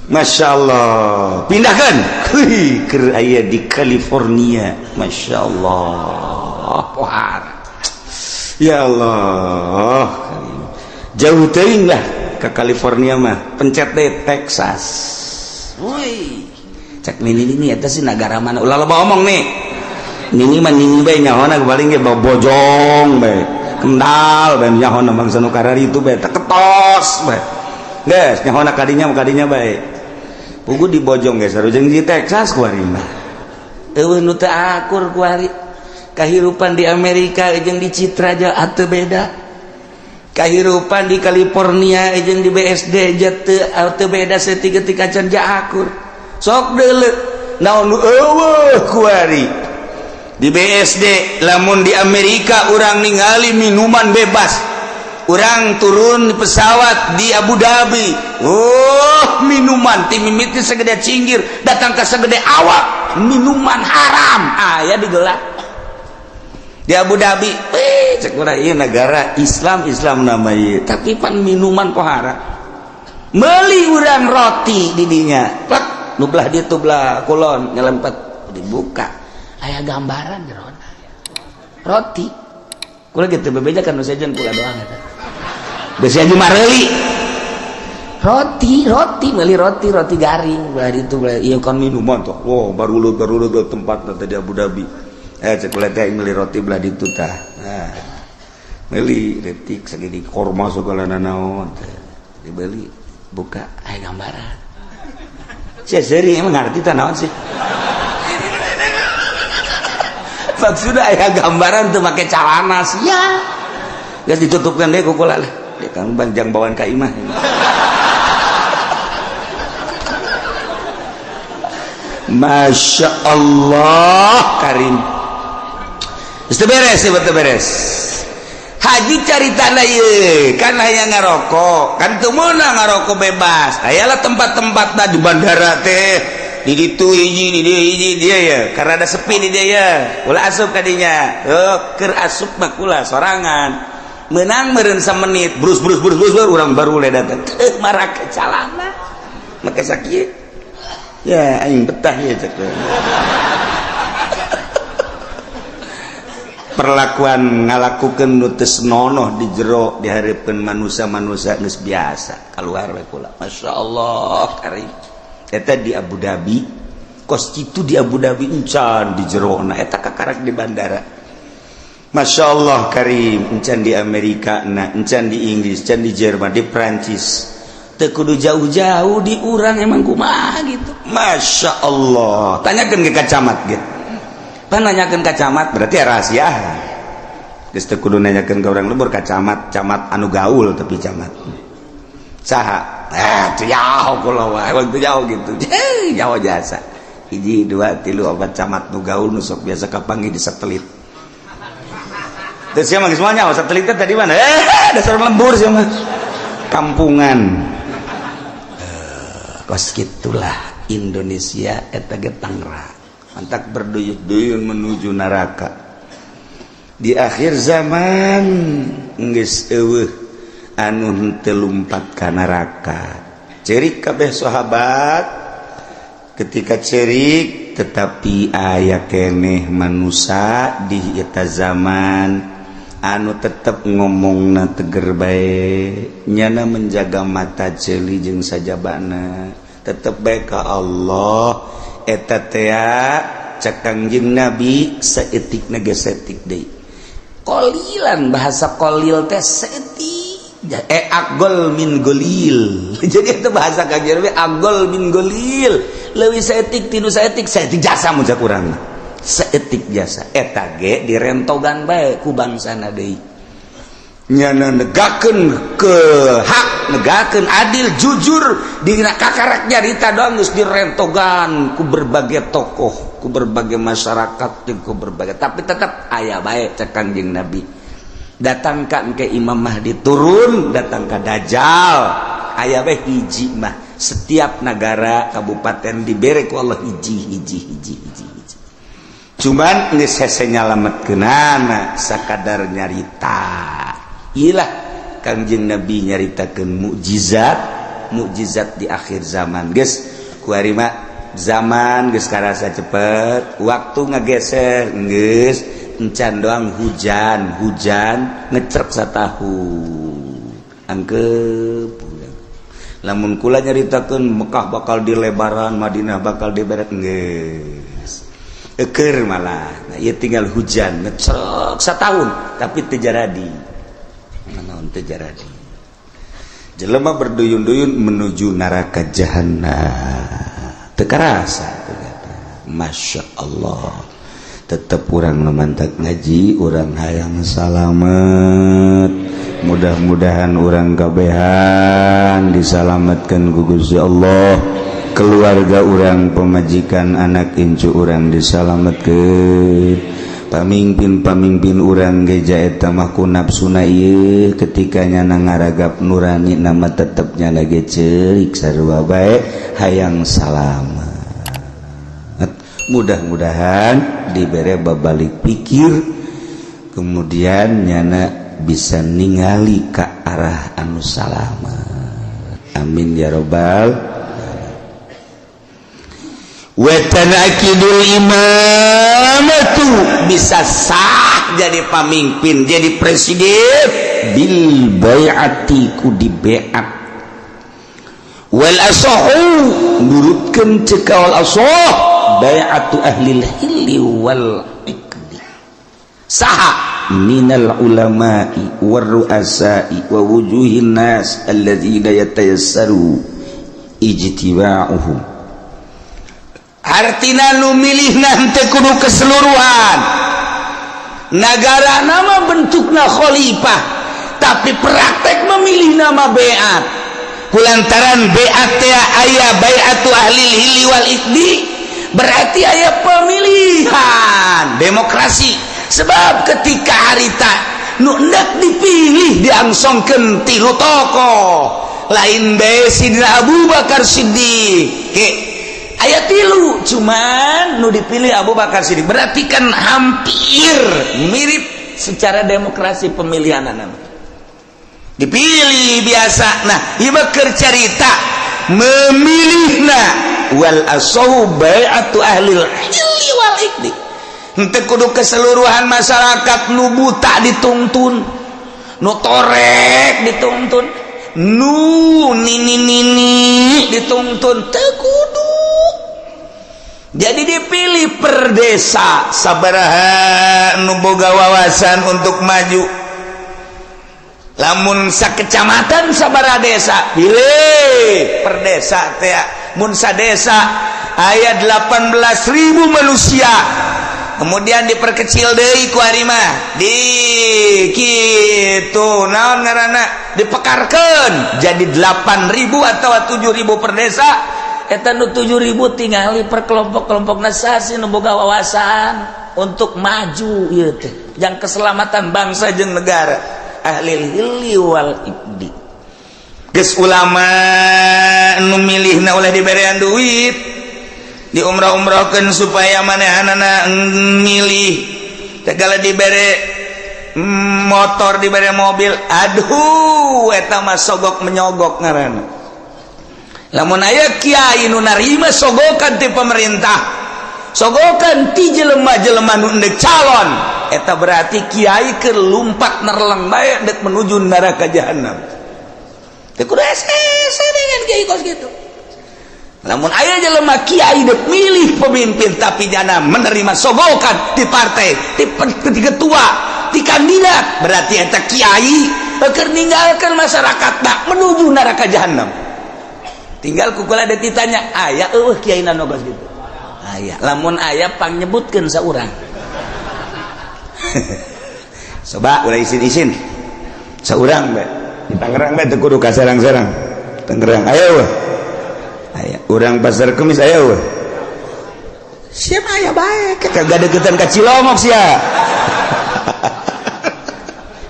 Masya Allah, pindahkan keur aya di California. Masya Allah, pohara. Ya Allah, jauh teuing lah ke California mah, pencet deh Texas. Woi, cek ini eta sih negara mana? Ulah loba omong nih. Nini mah nini bae nyahona paling ge bojong bae. Kendal bae nyahona bangsa nu karari itu bae ketos bae. Geus nyahona kadinya bae. Pugu di bojong geus sarujeng di Texas kuari mah. Eueuh nu teu akur kuari. Kahirupan di Amerika jeung di Citra aja atuh beda. Kahirupan di California jeung di BSD aja teu beda saeutik-eutik acan ja akur. Sok deuleu naon nu eueuh kuari. Di BSD lamun di Amerika urang ningali minuman bebas. Urang turun di pesawat di Abu Dhabi. Oh, minuman ti mimiti segede cinggir datang ke segede awak. Minuman haram aya digeulak. Di Abu Dhabi, cek urang ieu negara Islam nama ieu, tapi pan minuman pohara. Meuli urang roti di dinya. Plak, nu belah ditu belah kulon nyelempet dibuka. Aya gambaran jerona. Roti. Kula kitu bebejakan nu sejen kula doang eta. Besi aja mareuli. Roti meuli roti garing belah ditu belah ieu kan minuman toh. Wow, barulut tempatna teh di Abu Dhabi. Cek ulah teh meuli roti belah ditu tah. Nah. Meuli retik sagede korma segala naon teh. Dibeli buka aya gambaran. Sia seri emang ngarti tah naon sih? Maksudna aya gambaran teu make calana sia. Geus ditutupkeun deui ku kula lah. Dia kan banjang bawaan ka imah. Masya Allah Karim. Itu beres. Haji caritana ieu kan aya ngarokok, kan teu meunang ngarokok bebas. Ayalah tempat-tempatna di bandara teh, di ditu hiji dia ya, karena ada sepi di dia ya. Ulah asup ka dinya. Keur asup mah kula sorangan. Meunang meureun samenit, brus urang baru le datang. Marah ke calana. Make sakieu. Ya aing betah ya cek. Perlakuan ngalakukeun nu teu senonoh di jero dihareupeun manusia-manusia geus biasa kaluar we kula. Masyaallah Karim. Eta di Abu Dhabi, kos kitu di Abu Dhabi encan di jerona eta kakarak di bandara. Masyaallah Karim, encan di Amerika, encan di Inggris, encan di Jerman, di Prancis. Teu kudu jauh-jauh di urang emang kumaha gitu. Masya Allah. Tanyakeun ke kacamat gitu. Pan nanyakeun kacamat berarti rahasia. Geus teu kudu nanyakeun ka urang lembur kacamat, camat anu gaul tapi camat. Saha? Teu jauh kula wae, teu jauh gitu. Jauh jasa. 1 2 3 4 camat nu gaul nu sok biasa kapanggih di satelit. Terus siapa semuanya satelitnya tadi mana? Dasar lembur sih mah. Kampungan. Kos gitulah Indonesia eta ge Tangerang. Mantak berduyun-duyun menuju neraka. Di akhir zaman geus eueuh anu henteu lumpat ka neraka. Cerik kabeh sahabat ketika cerik tetapi aya keneh manusia di eta zaman anu tetep ngomongna teger bae nyana menjaga mata jeli jeung sajabana tetep bae ka Allah eta teh cek Kangjeng Nabi saeutikna ge saeutik deui qolilan bahasa qolil teh saeutik aqol min golil jadi itu bahasa Kangjeng Nabi aqol min golil leuwih saeutik tinu saeutik jasa mun cak urang seetik jasa eta ge direntogan bae ku bangsana deui nyana negakeun ke hak negakeun adil jujur dina kakarak nyarita doang geus direntogan ku berbagai tokoh ku berbagai masyarakat jeung ku berbagai tapi tetap aya bae cek Kangjeng Nabi datangkan ke Imam Mahdi turun, datang ke Dajjal aya we hiji mah setiap negara kabupaten dibere ku Allah hiji. Cuman geus hese nyalametkeunana sakadar nyarita. Ilah Kangjeng Nabi nyaritakeun mukjizat di akhir zaman. Geus kuari mah zaman geus karasa cepet, waktu ngageser geus encan doang hujan ngecrek satahun angkep lamun kula nyaritakeun Mekah bakal dilebaran, Madinah bakal diberet geus eukeur malah. Nah ieu tinggal hujan ngecrek satahun tapi teu jaradi. Naon teu jaradi. Jelema berduyun-duyun menuju neraka jahanam. Teu karasa Masya Allah. Tetap orang memantak ngaji, orang hayang salamet. Mudah-mudahan orang kabehan disalamatkan ku Gusti Allah. Keluarga orang, pemajikan, anak incu orang disalamatkeun. Pamimpin orang geja eta mah ku nafsuna ieu ketika nyana ngaragap nurani nama tetepnya lagi ceurik sarua bae hayang salamet. Mudah-mudahan dibere babalik pikir kemudian nyana bisa ningali ka arah anu salamet. Amin ya rabbal wa tanakidul imamatu bisa sah jadi pamimpin jadi presiden bil bai'ati ku di bai'at wal asahu nurutkeun cekawal asah bai'atu ahlil hilli wal iqdi saha minal ulama'i war ru'asa'i wa wujuhin nas alladzina yatayassaru ijtiba'uhum. Artina nu milihna teu kudu keseluruhan nagara nama bentukna khalifah tapi praktek memilih nama bai'at kulantaran bai'at teh aya bai'atu ahlil hilli wal iqdi berarti aya pemilihan demokrasi. Sebab ketika harita nu hendak dipilih diangsongkeun tilu tokoh lain bae Sidina Abu Bakar Siddiq aya tilu cuman nu dipilih Abu Bakar Siddiq berarti kan hampir mirip secara demokrasi pemilihan nama dipilih biasa. Nah ieu keur carita memilihna wal asahu bai'atu ahlil hilli wal iqdi henteu kudu keseluruhan masyarakat nu buta dituntun nu torek dituntun nu nini dituntun teu kudu. Jadi dipilih per desa sabaraha nu boga wawasan untuk maju. Lamun sakecamatan sabaraha desa pilih per desa teh mun sadesa aya 18.000 manusia kemudian diperkecil deui ku ari mah di kitu naon ngaranna dipekarkeun jadi 8.000 atau 7.000 per desa eta nu 7.000 tingali per kelompok-kelompokna sasi nu boga wawasan untuk maju ieu teh yang keselamatan bangsa jeung negara ahlil hilli wal iqdi. Geus ulama nu milihna ulah diberean duit di umrah-umrahkeun supaya manehanana milih tegala dibere motor dibere mobil aduh eta mah sogok menyogok ngaranna. Lamun aya kiai nu narima sogokan ti pemerintah sogokan ti jelema-jelema nu endek calon eta berarti kiai keur lumpat nerleng bae dek menuju neraka jahanam. Teu kudu ese dengan kiai kos gitu. Lamun aya jelema kiai dek milih pemimpin tapi jana menerima sogokan di partai, di ketua, di kandidat, berarti eta kiai keur ninggalkeun masyarakat dak menuju neraka jahanam. Tinggal kukula ada ditanya aya eueuh kiai nu kos gitu. Aya, lamun aya pang nyebutkeun saurang. Coba ulah isin-isin. Saurang bae. Di Tangerang bae teu kudu ka sarang-sarang. Tangerang aya weh. Aya urang Pasar Kemis aya weh. Sia mah aya bae kagak deketan ka Cilomok sia.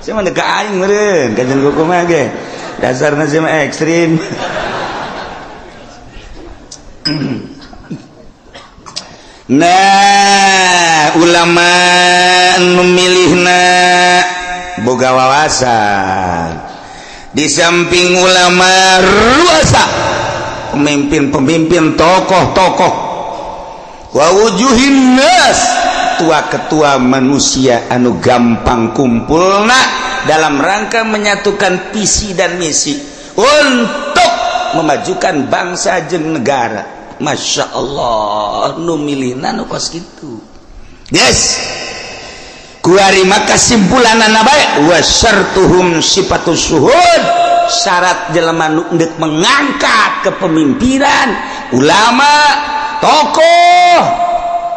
saya mah deka aing meureun kajian hukum ge dasarna saya mah ekstrim. Nah ulama memilihna boga wawasan di samping ulama ruasa pemimpin tokoh-tokoh wa wujuhin nas tua-ketua manusia anu gampang kumpulna dalam rangka menyatukan visi dan misi untuk memajukan bangsa jeung negara. Masya Allah nu milihna nu kos kitu yes kuari maka simpulanana bae wa syartuhum sifatus syuhud syarat jelema nu endek mengangkat kepemimpinan ulama tokoh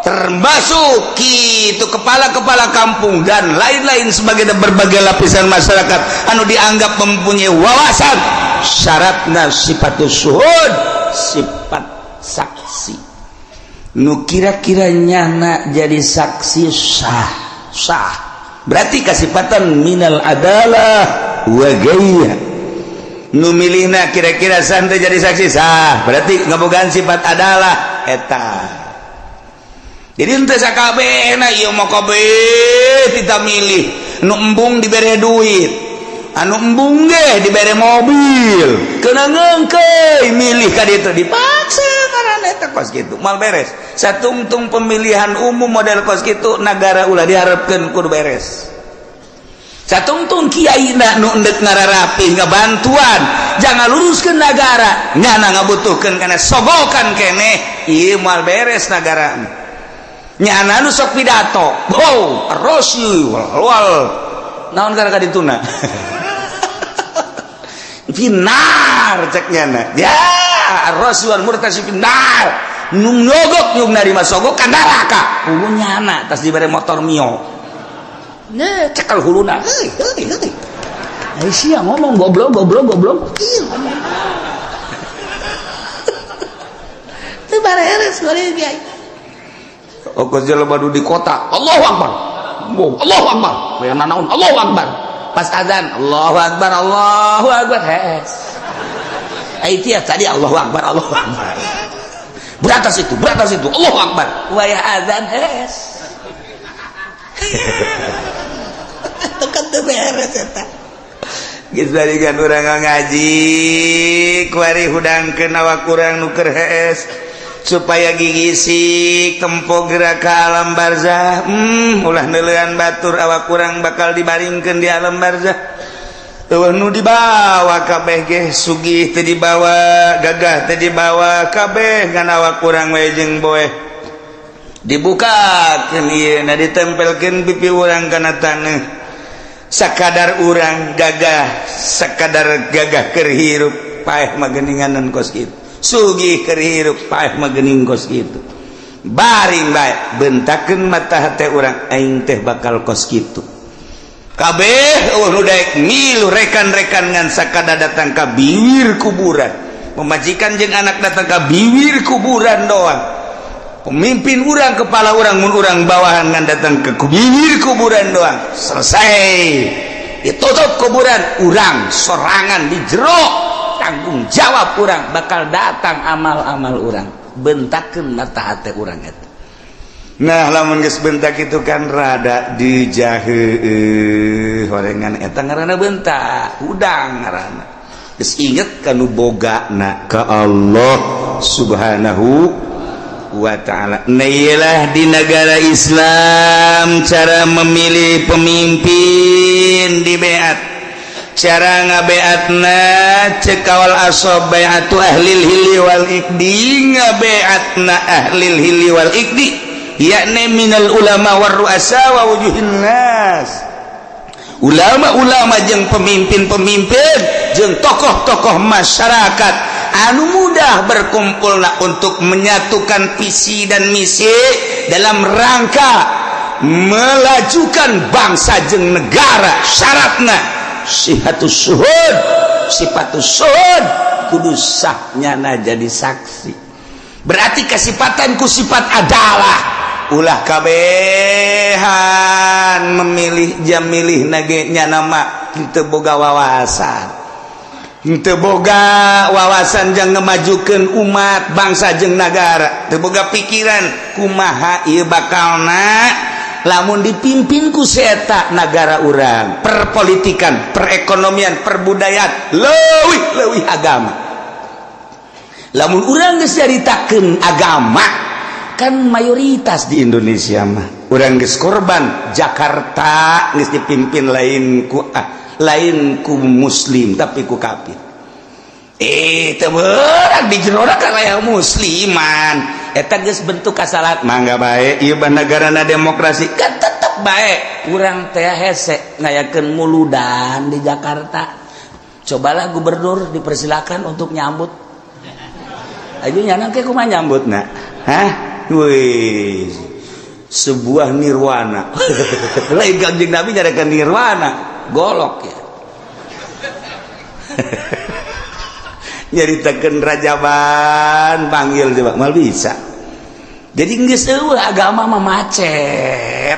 termasuk kitu kepala-kepala kampung dan lain-lain sebagai berbagai lapisan masyarakat anu dianggap mempunyai wawasan syaratna sifatus syuhud sifat saksi nu kira-kira nyana jadi saksi sah berarti kasifatan minal adalah wa gaya nu milihna kira-kira santai jadi saksi sah berarti ngabogaan sifat adalah eta jadi ente sakabehna ieu mah kabeh kita milih nu embung dibere duit anu embung ge dibere mobil kena ngengkeuy milih ka ditu dipaksa karana eta kos kitu mal beres satungtung pemilihan umum model kos kitu nagara ulah diharapkeun kudu beres satungtung kiaina nu endek ngararapi ngabantuan jangan luruskeun nagara nyana ngabutuhkeun kana sogokan keneh ieu mal beres nagara nyana nu sok pidato oh rosy wal naon gara-gara dituna finar ceknya ya Rasul murtasi finar nung nyogok nyung narima sogok ka neraka hulunya anak tas dibere motor mio ne cekal huluna heuh sia ngomong goblok kieu ngomong teu bareres goreng dia okos jelema di kota Allahu Akbar Allahu Akbar we naon Allahu Akbar pas azan Allahu Akbar hes aitia tadi Allahu Akbar beratas itu Allahu Akbar waya azan hes tekan teu beres eta geus balikan urang ngaji kuari hudangkeun awak urang nu keur hes supaya gigisi tempo gerak ke alam barzah ulah neulean batur awak kurang bakal dibaringkeun di alam barzah eueuh nu dibawa kabeh ge sugih teu dibawa gagah teu dibawa kabeh ngan awak kurang we jeung boeh dibukakeun ieu na ditempelkeun pipi urang kana taneuh sakadar urang gagah sakadar gagah keur hirup paeh mah geuninganan kos kitu sugih keur hirup paeh mah geuning kos kitu baring bae bentakeun mata hate urang aing teh bakal kos kitu kabeh nu daek milu rekan-rekan ngan sakada datang ka biwir kuburan pemajikan jeung anak datang ka biwir kuburan doang pemimpin urang kepala urang mun urang bawahan ngan datang ke biwir kuburan doang selesai ditutup kuburan urang sorangan di jero tanggung jawab urang bakal datang amal-amal urang bentakeun mata hate urang eta nah lamun geus bentak itu kan rada dijaheueuh horengan eta ngaranna bentak udang ngaranna geus inget kanu bogana ka Allah subhanahu wa ta'ala nailah di negara Islam cara memilih pemimpin di beat cara ngabeatna cekawal asob bayatu ahlil hili wal ikdi ngabeatna ahlil hili wal ikdi yakni minal ulama war ru'asa wa wujuhin nas ulama-ulama jeung pemimpin-pemimpin jeung tokoh-tokoh masyarakat anu mudah berkumpulna untuk menyatukan visi dan misi dalam rangka melajukan bangsa jeung negara syaratna sifatus syuhud kudu sahnyana jadi saksi berarti kesifatan ku sifat adalah ulah kabehan memilih jam milih nagenya nama kita boga wawasan jangan ngemajukan umat bangsa jeung negara teu boga pikiran kumaha ieu bakalna lamun dipimpin ku eta negara urang perpolitikan perekonomian perbudayaan leuwih agama lamun urang geus nyaritakeun agama kan mayoritas di Indonesia mah urang geus korban Jakarta geus dipimpin lain ku muslim tapi ku kafir teu beurang di jerona kan aya musliman eta geus bentuk kasalahan mangga bae ieu negarana demokrasi kan tetep bae urang teh hese ngayakeun muludan di Jakarta cobalah gubernur dipersilakan untuk nyambut ayo nyanang ke kumaha nyambutna wih sebuah nirwana lain Kanjeng Nabi nyarakan nirwana golok ya nyaritakeun rajaban panggil coba mal bisa jadi geus agama mah macet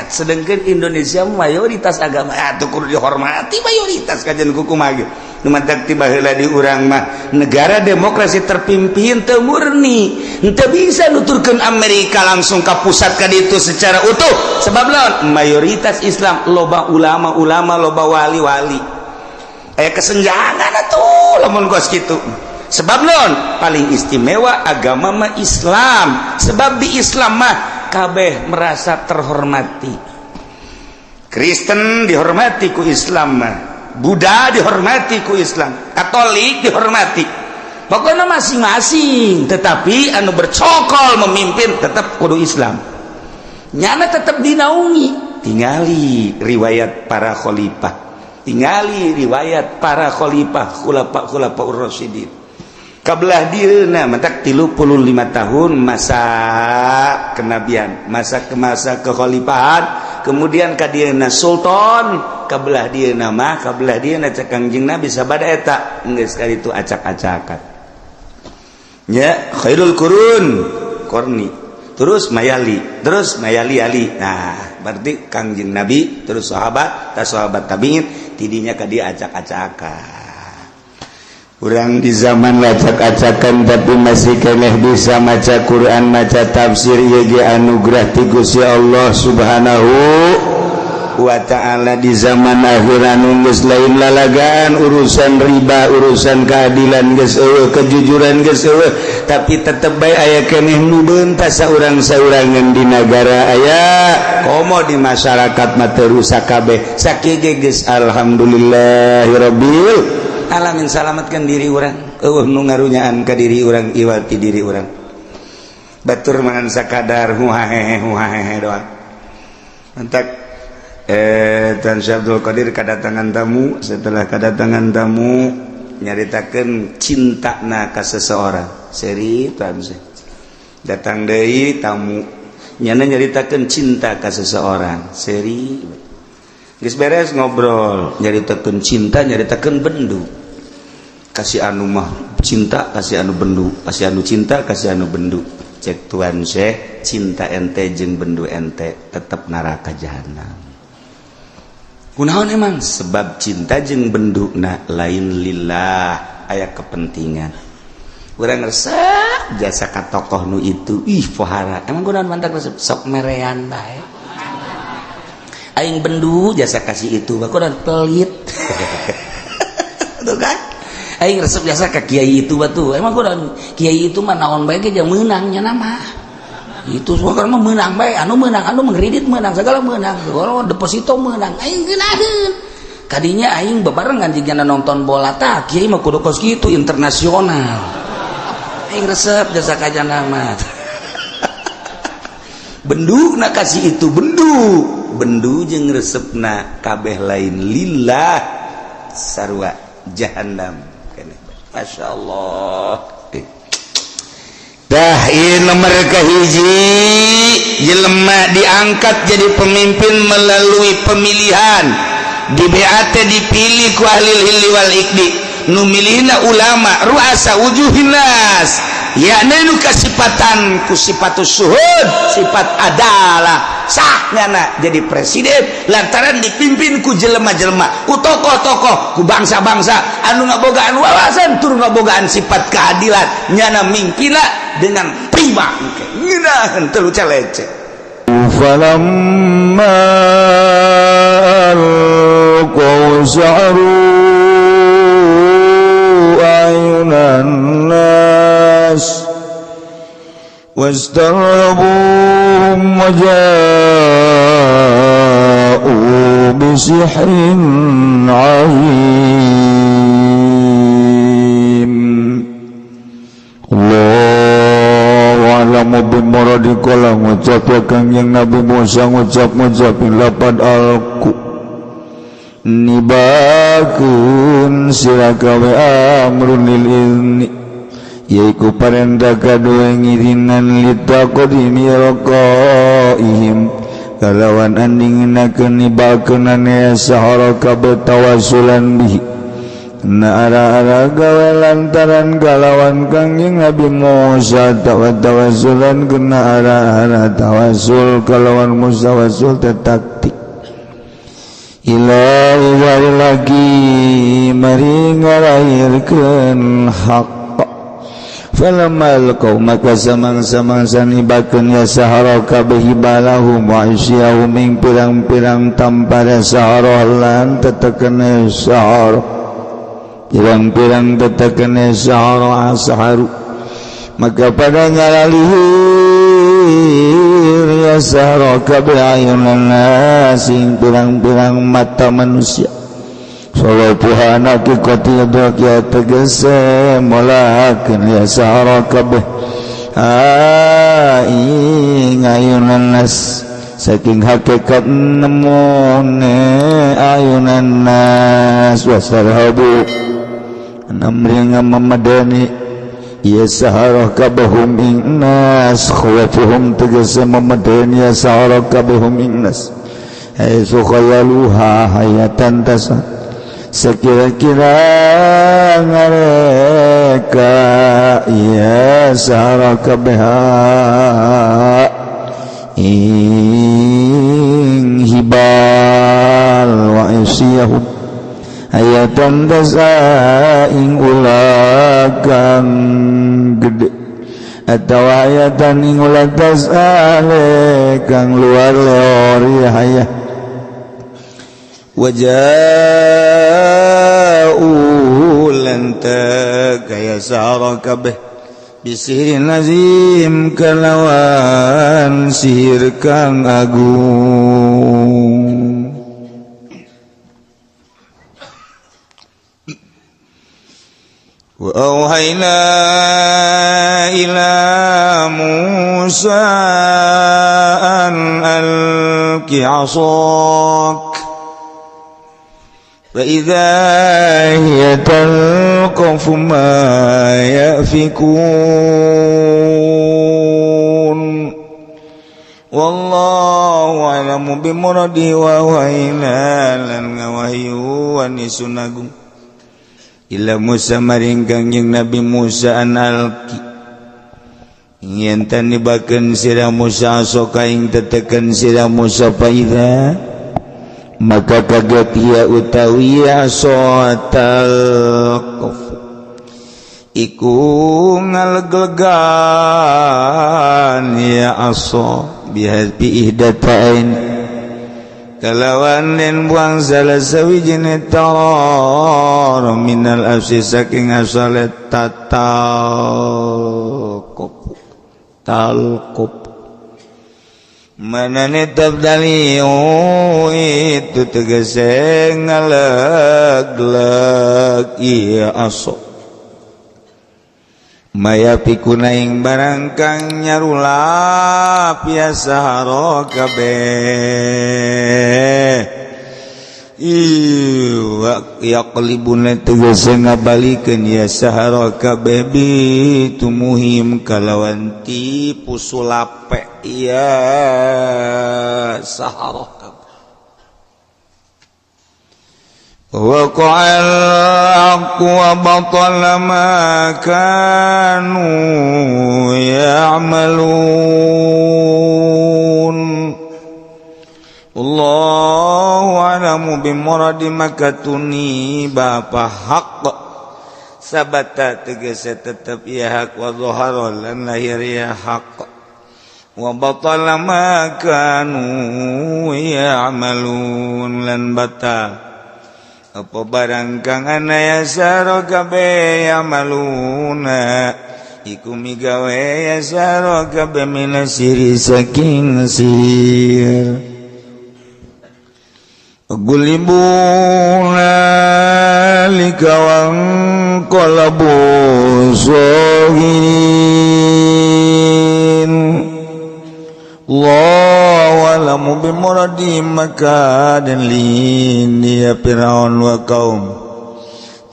sedangkan Indonesia mayoritas agama atuh kudu dihormati mayoritas kajian kumaha ge nu mantak tiba heula di urang mah negara demokrasi terpimpin teu murni henteu bisa nuturkeun Amerika langsung ka pusat ka ditu secara utuh sebab lawan mayoritas Islam loba ulama loba wali aya kesenjangan atuh lamun kos kitu sebab naon paling istimewa agama mah Islam sebab di Islam mah kabeh merasa terhormati Kristen dihormati ku Islam mah Buddha dihormati ku Islam Katolik dihormati pokoknya masing-masing tetapi anu bercokol memimpin tetap kudu Islam nyana tetap dinaungi tingali riwayat para khalifah khulafa ur-rasyidin kabelah dieuna mentak 35 tahun masa kenabian masa kekhalifahan kemudian ka dieuna sultan kabelah dieuna cek Kangjeng Nabi sabada eta geus kali itu acak-acakan nya khairul qurun korni terus mayali ali nah berarti Kangjeng Nabi terus sahabat tabi'in tidinya ka dia acak-acakan urang di zaman acak-acakan tapi masih keneh bisa maca Quran maca tafsir ieu ge anugerah ti Gusti Allah Subhanahu wa ta'ala di zaman akhir anu geus lain lalagaan urusan riba urusan keadilan geus eueuh kejujuran geus eueuh tapi tetep bae aya keneh nu beuntas saurang-saurangan di negara aya komo di masyarakat mah teu rusak kabeh sakieu geus alhamdulillahirabbil alamin salamatkan diri urang eueuh nu ngarunyaan ka diri urang iwati diri urang batur mangan sakadar huhahehe doang mantak Tan Syekh Abdul Qadir kedatangan tamu setelah kedatangan tamu nyaritakeun cintana ka seseorang seri Tan Syekh datang deui tamu nyana nyaritakeun cinta ka seseorang seri geus beres ngobrol nyaritakeun cinta nyaritakeun bendu kasih anu mah cinta kasih anu bendu kasih anu cinta kasih anu bendu cek Tuan Syekh cinta ente jeung bendu ente tetep neraka jahanam kunaon emang sebab cinta jeung benduna lain lillah aya kepentingan urang resep jasa ka tokoh nu itu pohara emang kunaon mantak resep sok merean bae aing bendu jasa kasih itu kunaon pelit tuh kan aing resep jasa ka kiai itu batu emang kunaon kiai itu mah naon bae ge meunang nya nama itu semua kan menang baik anu mengkredit menang segala menang kalau deposito menang aing geunaheun kadinya aing bebarengan jigana nonton bola tah kieu mah kudu kos kitu internasional aing resep jasa kajana mah benduna kasih itu bendu jeung resepna kabeh lain lillah sarua jahannam keneh masyaallah dah ini nomor kahiji jelema diangkat jadi pemimpin melalui pemilihan di BAT dipilih ku ahli hilli wal ikdi nu milihna ulama ruasa wujuhin nas yakni nu kasipatan ku sifatus suhud sifat adalah sahnyana jadi presiden lantaran dipimpin ku jelema-jelema ku tokoh-tokoh ku bangsa-bangsa anu ngabogaan wawasan tur ngabogaan sifat keadilan nyana mimpina dengan prima ngeunaheun teu leceh falamma qawsaru ayunan nas wastarabum waja'u bisihrin azim Allahu a'lamu bimuradi qala ngucap ya Kangjeng Nabi Musa ngucap-ngucapin lapad alku nibakeun sira gawe amrun lil ilmi yaiku parentah kadua ngirinan litaqdimi raqaihim kalawan andinginakeun nibakeun ane sahara kabeh tawassulan bihi na ara-ara gawe lantaran kalawan Kangjeng Nabi Musa tawassulan kena ara-ara tawassul kalawan Musa tawassul taktik ilahi lagi mari ngalairkeun hak falamal qaum maka samang-samang sanibakeun ya sahara kabeh hibalahum wa isyahum ing pirang-pirang tampara sahara lan tetekene sahara pirang-pirang tetekene sahara asaharu maka pada ngalalihir ya sahara kabeh ayunan sing pirang-pirang mata manusia salapuhana kikoti dokia tegese molakeun ya sahara kabeh aing ayunan nas saking hakikat nemone ayunan nas wasarhabu namring mamadani ya sahara kabehum ing nas khawafuhum tegese mamadani ya sahara kabehum ing nas haisu khayaluha hayatan tasa sekira-kira ngareka ya sahara kabeha ing hibal wa isyahum hayatan tasa ing ulagang gede atau hayatan ing ulag tasa kang luar leori hayah waja'u lanta kaya sahara kabeh bisirin azim kalawan sihir kang agung wa auhayna ila Musa an alqi 'asak فإذا هي تلقف ما يأفكون والله أعلم بمرادي ووحينا lan ngawahyu wanisun agung ila Musa maring Kangjeng Nabi Musa an alqi yen tan nibakeun sira Musa asoka ing tetekeun sira Musa faida maka kaget ia utawi asotal qaf iku ngaleglegan ya aso bihabi ihdatain kalawan den buang salah sawijine tar minal afsi saking asal talqop manane tabdali itu tegese ngalegleg iya aso maya pikuna ing barang kang nyarulap ya sahara kabeh iwa yaqlibuna tegese ngabalikeun ya sahara kabeh bitumuhim kalawan tipu sulape ya sahara waqa'al haqqu wa batala ma kanu ya'malun. Allahu a'lamu bimuradi makatuni bapa haq sabata tegese tetep ieu hak wa zahara lan lahir ieu haq wa batala ma kanu ya'malun lan batal apa barang kang ana yasaro kabeh ya'maluna iku migawe yasaro kabeh minasiri saking sihir. Gulibuna likawang qalabu sogin. Allahu a'lamu bimuradi maka dan linia Firaun wa kaum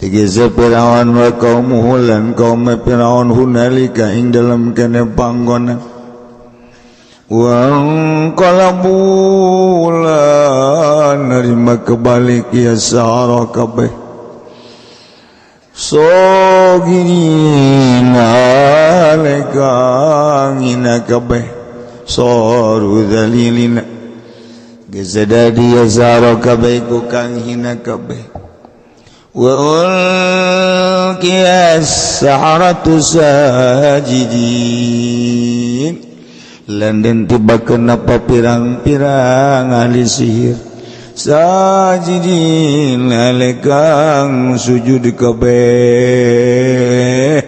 tegese Firaun wa kaumuhu lan kaum Firaun hunalika ing dalam kene panggonan Wang kalabula nerima kebalik ya sahara kabeh sogirina lekang ina kabeh soru dalilina gesedadi ya sahara kabeh ku kang hina kabeh wa ulqiyas saharatu sajidin Landen tiba kenapa pirang-pirang ahli sihir sajidin alekang sujud kabeh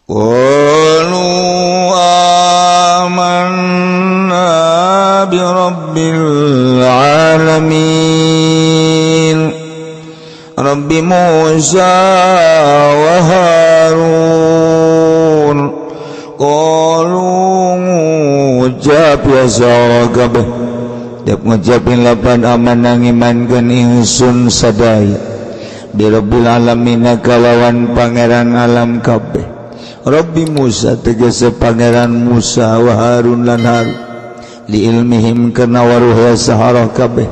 qalu amanna bi rabbil alamin Rabbi Musa wa Harun qalu ngucap ya kabeh dep ngucapin lapan amanang imankeun ingsun sadaya bi rabbil alamin kalawan pangeran alam kabeh Rabbi Musa tegese pangeran Musa wa Harun lan Harun li ilmihim kana waruh sahara kabeh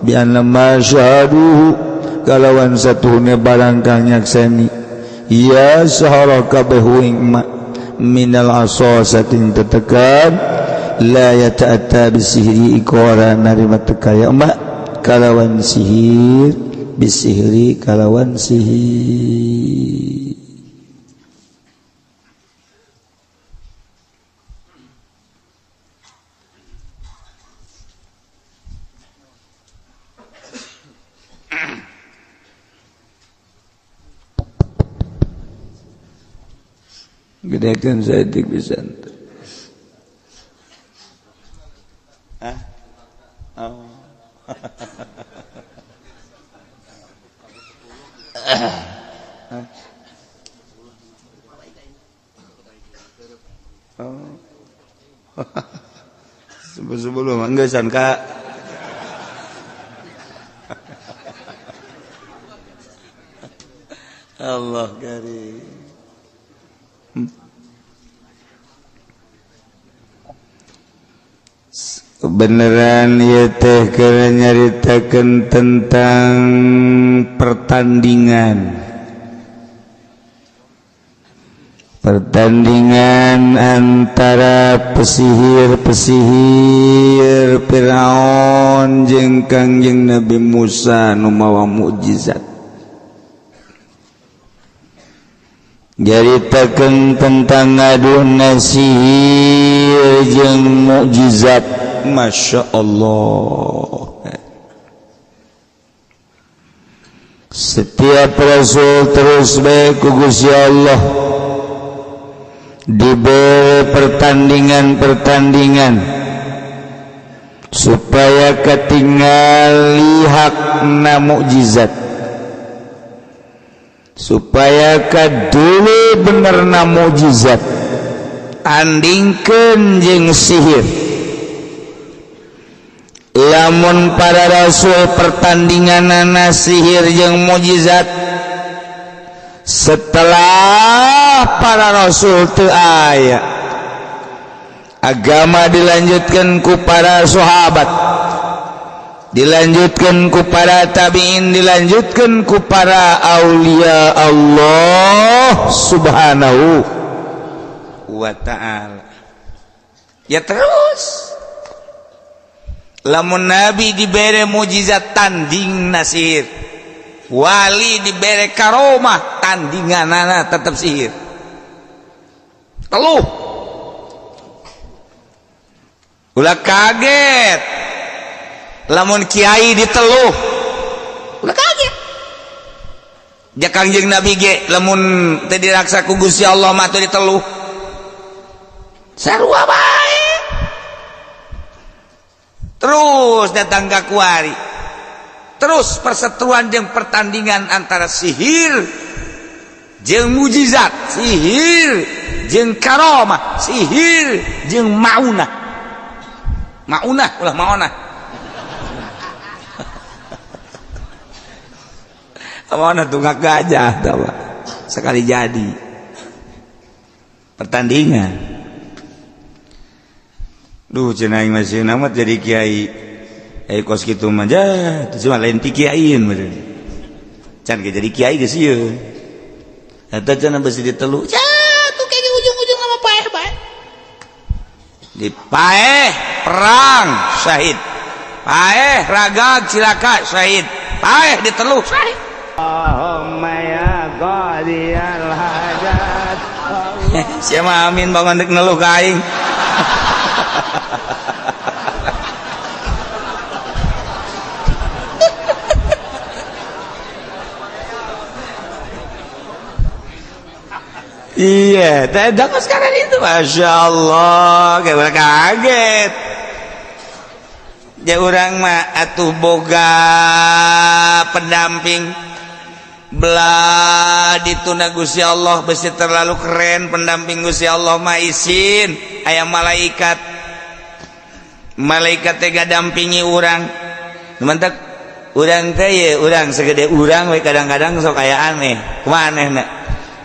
bi anna ma syahaduhu kalawan satuhune barang kang nyakseni ya sahara kabeh wing minal asa saking tetekan la yata'atta bisihri ikora narima tekaya kalawan sihir bisihri kalawan sihir. Gedekan saya dik pisan. Hah? Oh. Oh. Sebelum enggak sangka. Allah karim. Kebenaran ya teh keur nyaritakeun tentang pertandingan antara pesihir Firaun jeung Kangjeng Nabi Musa nu mawa mukjizat. Nyaritakeun tentang ngaduna sihir jeung mukjizat. Masya Allah. Setiap Rasul terus baik Gusti Allah diberi pertandingan supaya ketinggali hakna mukjizat, supaya kadulu benerna mukjizat andingkeun jeung sihir. Lamun para rasul pertandinganana sihir jeung mukjizat, setelah para rasul teu aya agama dilanjutkan ku para sahabat, dilanjutkan ku para tabi'in, dilanjutkan ku para aulia Allah subhanahu wa ta'ala. Ya terus lamun nabi dibere mujizat tanding nasir, wali dibere karomah tandinganana tetap sihir. Teluh ulah kaget lamun kiai diteluh, ulah kaget. Ja Kangjeng Nabi ge lamun teu diraksa ku Gusti Allah mah teu diteluh sarua bae. Terus datang ka kuari, terus perseteruan jeung pertandingan antara sihir jeung mujizat, sihir jeung karomah, sihir jeung maunah. Maunah ulah maunah. Maunah tunggak gajah tahu. Sekali jadi pertandingan. Duh cenah aing masih namat jadi kiai. Kos kitu mah jah, cuma lain ti kiaiin meureun. Can ge jadi kiai geus ieu. Eta cenah besi ditelu. Tuh kayak ujung-ujung nama paeh bae. Di paeh perang syahid. Paeh ragag cilaka syahid. Paeh ditelu syahid. Allahumma ya qadiyal hajat. Siapa amin bangun dek neluh ka aing. Iya, datang sekarang itu, masya Allah, kayak kaget. Ya orang mah atuh boga pendamping belah dituna Gusti Allah, besi terlalu keren pendamping Gusti Allah mah isin aya malaikat tega dampingi orang mantap orang teh ya orang segede orang we kadang-kadang sok aya aneh kumaha anehna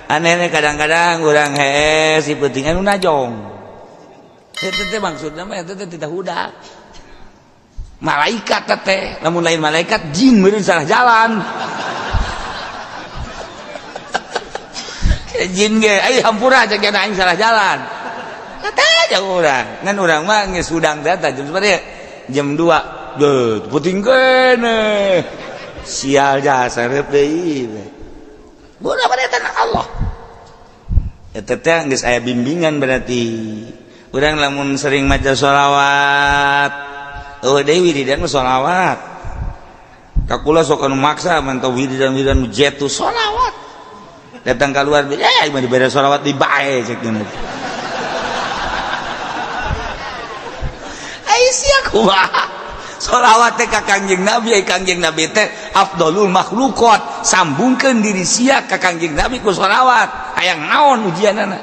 anehnya kadang-kadang orang si pentingan nu najong itu teh maksudna mah itu teh tidak hudak malaikat teh lamun lain malaikat jin meureun salah jalan jin ge ai hampura jeung aing salah jalan kata aja urang ngan urang mah geus udang data jam seperti jam 2 deuh puting kene sial jasa reup deui boda pada tanah Allah eta teh geus aya bimbingan berarti urang lamun sering maca sholawat deui wiridan mah sholawat kakula sok anu maksa mantau wiridan jetu sholawat datang keluar mah dibere sholawat di bae cek gini ai sia kumaha sholawat teh ka Kangjeng Nabi Kangjeng Nabi teh afdalul makhluqat sambungkeun diri sia ka Kangjeng Nabi ku sholawat hayang naon ujianana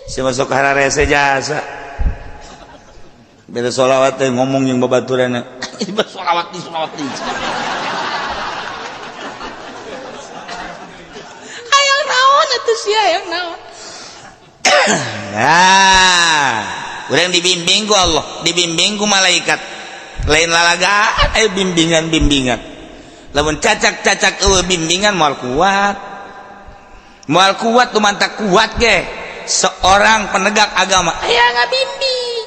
sia masuk hararese jasa beda sholawat teh ngomong yang babaturanna sholawat di sia yang naon nah urang dibimbing ku Allah dibimbing ku malaikat lain lalagaan bimbingan lamun cacak eueuh bimbingan moal kuat tu mantap kuat ge seorang penegak agama aya ngabimbing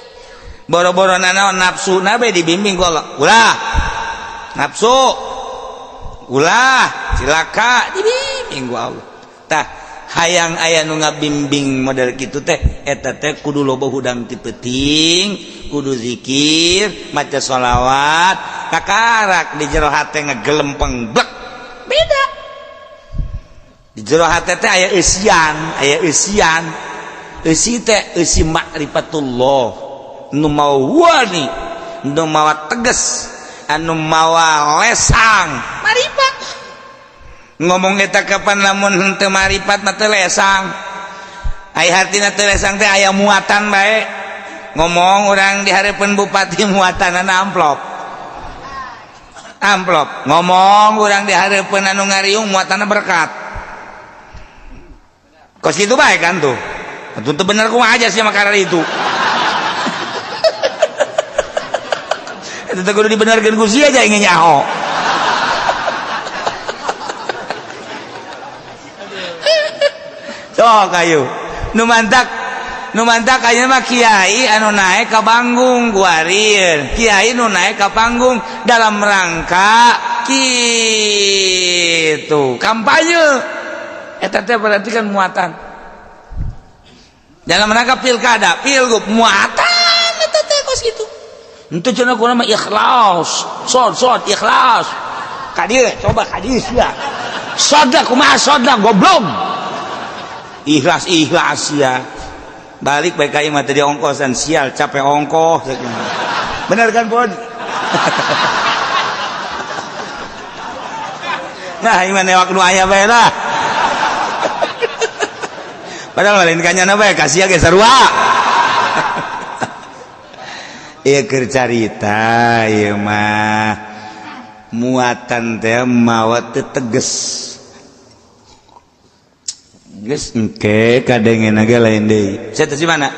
boro-boro naon nafsu nabe dibimbing ku Allah ulah nafsu ulah cilaka dibimbing ku Allah tah hayang aya nu ngabimbing model kitu teh eta teh kudu loba hudang ti peuting kudu zikir maca sholawat kakarak di jero hate ngagelempeng blek beda di jero hate teh aya eusian eusi teh eusi ma'rifatullah nu mawa wani nu mawa tegas anu mawa lesang marifat ngomong eta kapan lamun henteu marifat mah teu lesang ai hartina teu lesang teh aya muatan bae ngomong urang di hareupeun bupati muatanana amplop ngomong urang di hareupeun anu ngariung muatanna berkat kos kitu bae kan tuh Tentu bener kumaha aja sih makarar itu. Itu kudu dibenerkeun ku sia aja ingin nyaho. Sok ayo. Nu mantak ayeuna mah kiai anu naek ka panggung guarieun. Kiai nu naek ka panggung dalam rangka kitu kampanye. Eta teh berarti kan muatan. Dalam rangka pilkada, pilgub muatan eta teh kos kitu. Henteu cenah kunaha mah ikhlas. Sod ikhlas. Ka dieu coba ka dieu sia. Sodna kumaha sodna goblok. Ikhlas ya. Balik baik kayak mah tadi ongkosan sial capek ongkos. Bener kan Bod? Nah iman newak nu aya bae lah. Padahal lain kanyana bae kasih ge sarua. Ieu keur carita ieu mah muatan teh mawa teu teges. Geus engke kadengeuna ge lain deui. Saya teh si mana?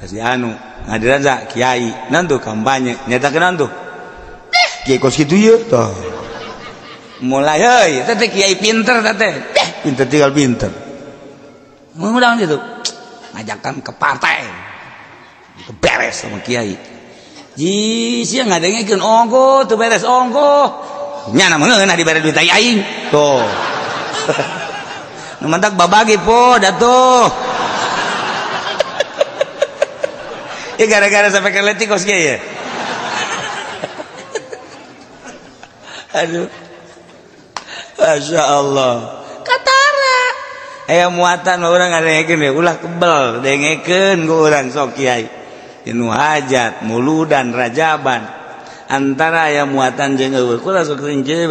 Si anu ngadiran sa kiai. Naon tuh kampanye? Nyatakeun naon tuh? Kiai kos kitu ye tah. Mulai heuy, eta teh kiai pinter tah teh. Pinter tinggal pinter. Mengundang itu ngajakan ke partai. Beres sama kiai. Ji sia ngadengekeun ongko teu beres ongko. Nya na meungeun dibere duit aing. Tuh. Mantak babagi po datuh. Ya gara-gara sampai ke letikos ya. Aduh. Masya Allah. Katara. Aya muatan urang ngadengekeun we ulah kebel dengekeun ku urang sok kiai. Inu hajat, muludan, rajaban. Antara aya muatan jeung eueuh. Kula sok rinci,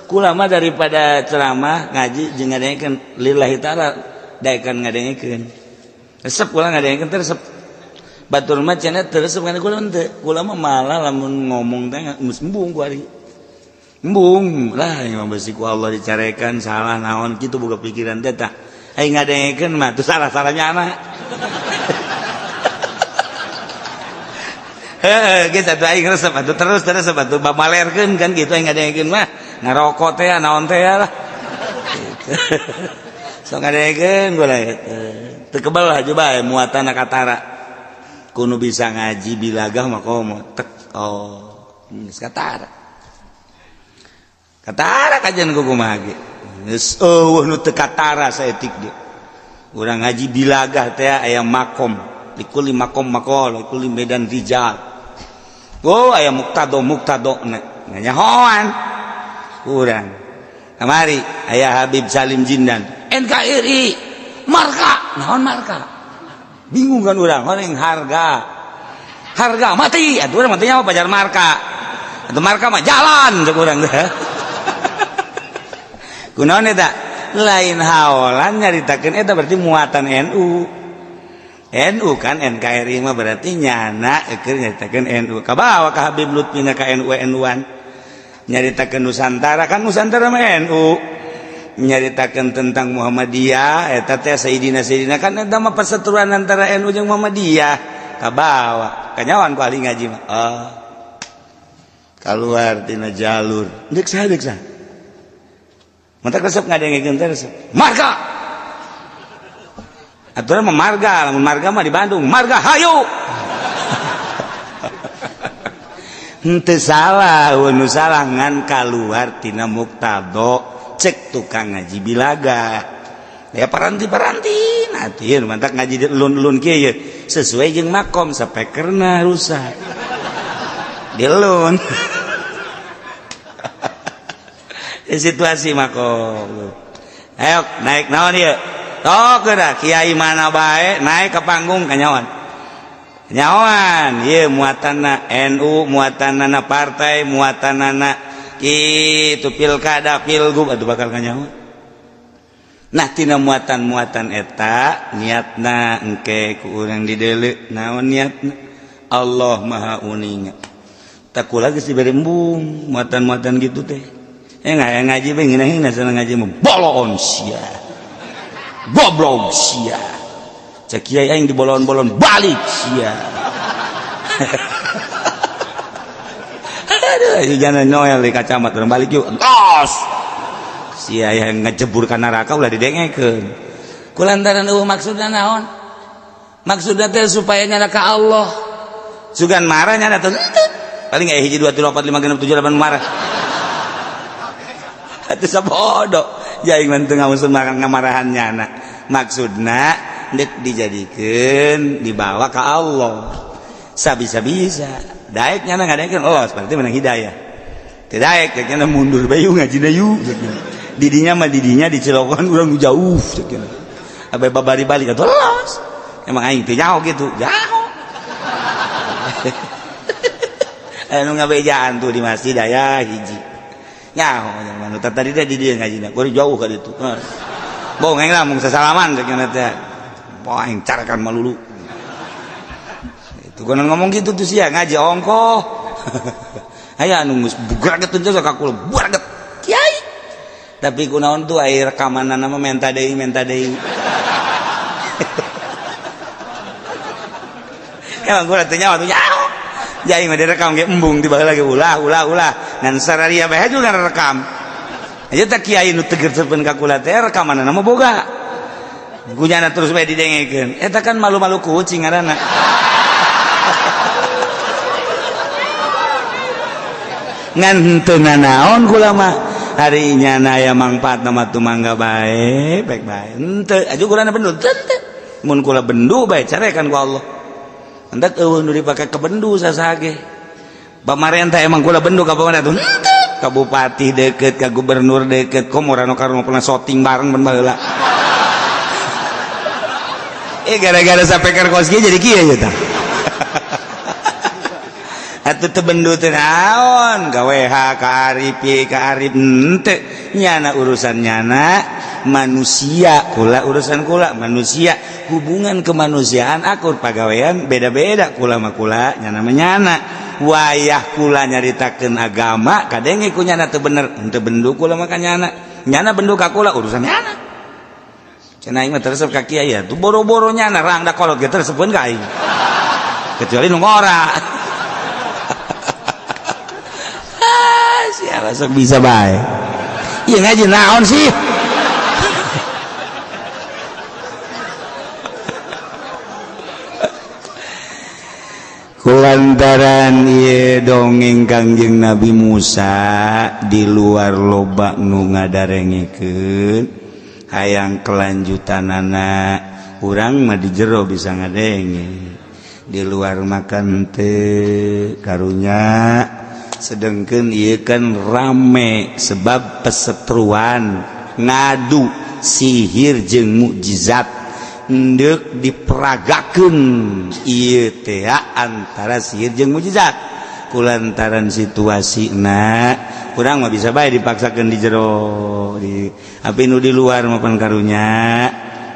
kula mah daripada ceramah ngaji jeung ngadengekeun lillahi taala daekan ngadengekeun. Resep kula ngadengekeun teh resep. Batur mah cenah teu resep kana kula teu. Kula mah malah lamun ngomong teh geus embung ku ari. Embung lah imam besi ku Allah dicarekan salah naon kitu boga pikiran teh tah. Ai ngadengekeun mah teu salah-salahnya anak. Heeh, geus atuh aing resep atuh terus atuh bamalerkeun kan kitu aing ngadengekeun mah. Ngarokok teh naon teh lah. Sok ngadengekeun gula teu kebal lah coba muatan katara. Kudu bisa ngaji bilagah mah komo tek geus katara. Katara kajian ku kumaha ge. Geus eueuh nu teu katara saeutik ge. Urang ngaji bilagah teh aya makom, likuli makom makol, likuli medan rijal. Oh aya muktado nganyahoan. Kurang kamari aya Habib Salim Jindan NKRI marka naon marka bingung kan urang horeng harga mati atuh urang matinya apa pajar marka atuh marka mah jalan cek urang teh kunaon eta lain haolan nyaritakeun eta berarti muatan NU kan NKRI mah berarti nyana keur nyaritakeun NU kabawa ka Habib Lutfina ka NU-an nyaritakeun Nusantara kan Nusantara mah NU nyaritakeun tentang Muhammadiyah eta teh Sayyidina kan eta mah persatuan antara NU jeung Muhammadiyah kabawa kanyawan ku ahli ngaji mah kaluar tina jalur deuk saha mantak resep ngadengekeun teh resep marga aturan mah marga lamun marga mah di Bandung marga hayu henteu salah nu salah ngan kaluar tina muktado cek tukang ngaji bilaga ya paranti nanti mantak ngaji ulun kieu sesuai jeung makom sapekerna rusak dilun situasi makom ayo naik naon ieu tok geura kiai mana bae naik ke panggung kanyawan ieu muatanna NU muatanna partai muatanna kitu pilkada pilgub atuh bakal kanyawan. Nah tina muatan eta niatna engke ku urang dideuleu naon niatna Allah Maha Uninga takula geus dibere embung muatan gitu teh ngaji bae ngeunah sana ngaji mah bolon sia goblok sia cek kiai aing dibolon-bolon balik sia. Aduh jangan noel di kacamat urang balik yuk entos sia yang ngejebur ka neraka ulah didengekeun kulantaran maksudna naon maksudna teh supaya nyana ka Allah sugan marah nyana teh paling 1 2 3 4 5 6 7 8 marah atuh sabodo jaing mah teu ngamusun ngamarahan nyana maksudna dek dijadikeun dibawa ka Allah sabisa-bisa daek nyana ngadenkeun Allah seperti menang hidayah teu daek cenah mundur bae yuk ngajina yuk didinya mah didinya di Cilogon urang jauh cenah abe babari balik atuh los emang aing teu nyaho gitu jauh anu ngabejaan tuh di masjid aya hiji nyaho anu tadi teh di dieu ngajina kudu jauh ka ditu bong aing lamun sasalaman cenah teh poe aing carakan malulu itu konon ngomong gitu tuh sia ngaji ongkoh aya anu geus bugraget teh ka kula bugraget kiai tapi kunaon tuh aya rekamanana mah menta deui emang gua teh nyawa tuh nyaho jai mah direkam ge embung tiba lagi ulah ngan sararia bae juga rekam aja tak kiai nu tegeurkeun ka kula teh rekamanana mah boga gunyana terus bae didengekeun eta kan malu-malu kucing ngaranna ngan teu nanaon kula mah hari nyana aya mangpaat nama tu mangga bae baik bae henteu aju kulana bendu teu mun kula bendu bae carekan ku Allah entek eueuh nu dipake ke bendu sasage pamarentah emang kula bendu ka pamarentah henteu ka bupati deukeut ka gubernur deukeut komo rano karno pernah shooting bareng ben baheula gara-gara sapeker kos ge jadi kieu eta atuh teu bendu teu naon ka WH ka Arif ka Arif henteu nyana urusan nyana manusia kula urusan kula manusia hubungan kemanusiaan akur pagawean beda-beda kula mah kula nyana mah nyana wayah kula nyaritakeun agama kadenge ku nyana teu bener henteu bendu kula mah ka nyana bendu ka kula urusan nyana cenah aing mah teresep ka kiai atuh boro-boro nyana rang da kolot ge teresepkeun ka aing kecuali nu ngora siapa sok bisa baik iya ngaji naon sih kulantaran ieu dongeng Kangjeng Nabi Musa di luar loba nu ngadarengikeun hayang kelanjutanana urang mah di jero bisa ngadenge di luar makan teu karunya sedengkeun ieu kan rame sebab pesetruan ngadu sihir jeung mukjizat hendeuk diperagakeun ieu teh antara sihir jeung mukjizat kulantaran situasina urang mah bisa bae dipaksakeun di jero di api nu di luar maupun karunya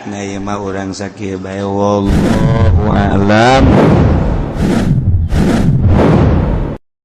nah ieu mah urang sakieu bae wallahu a'lam.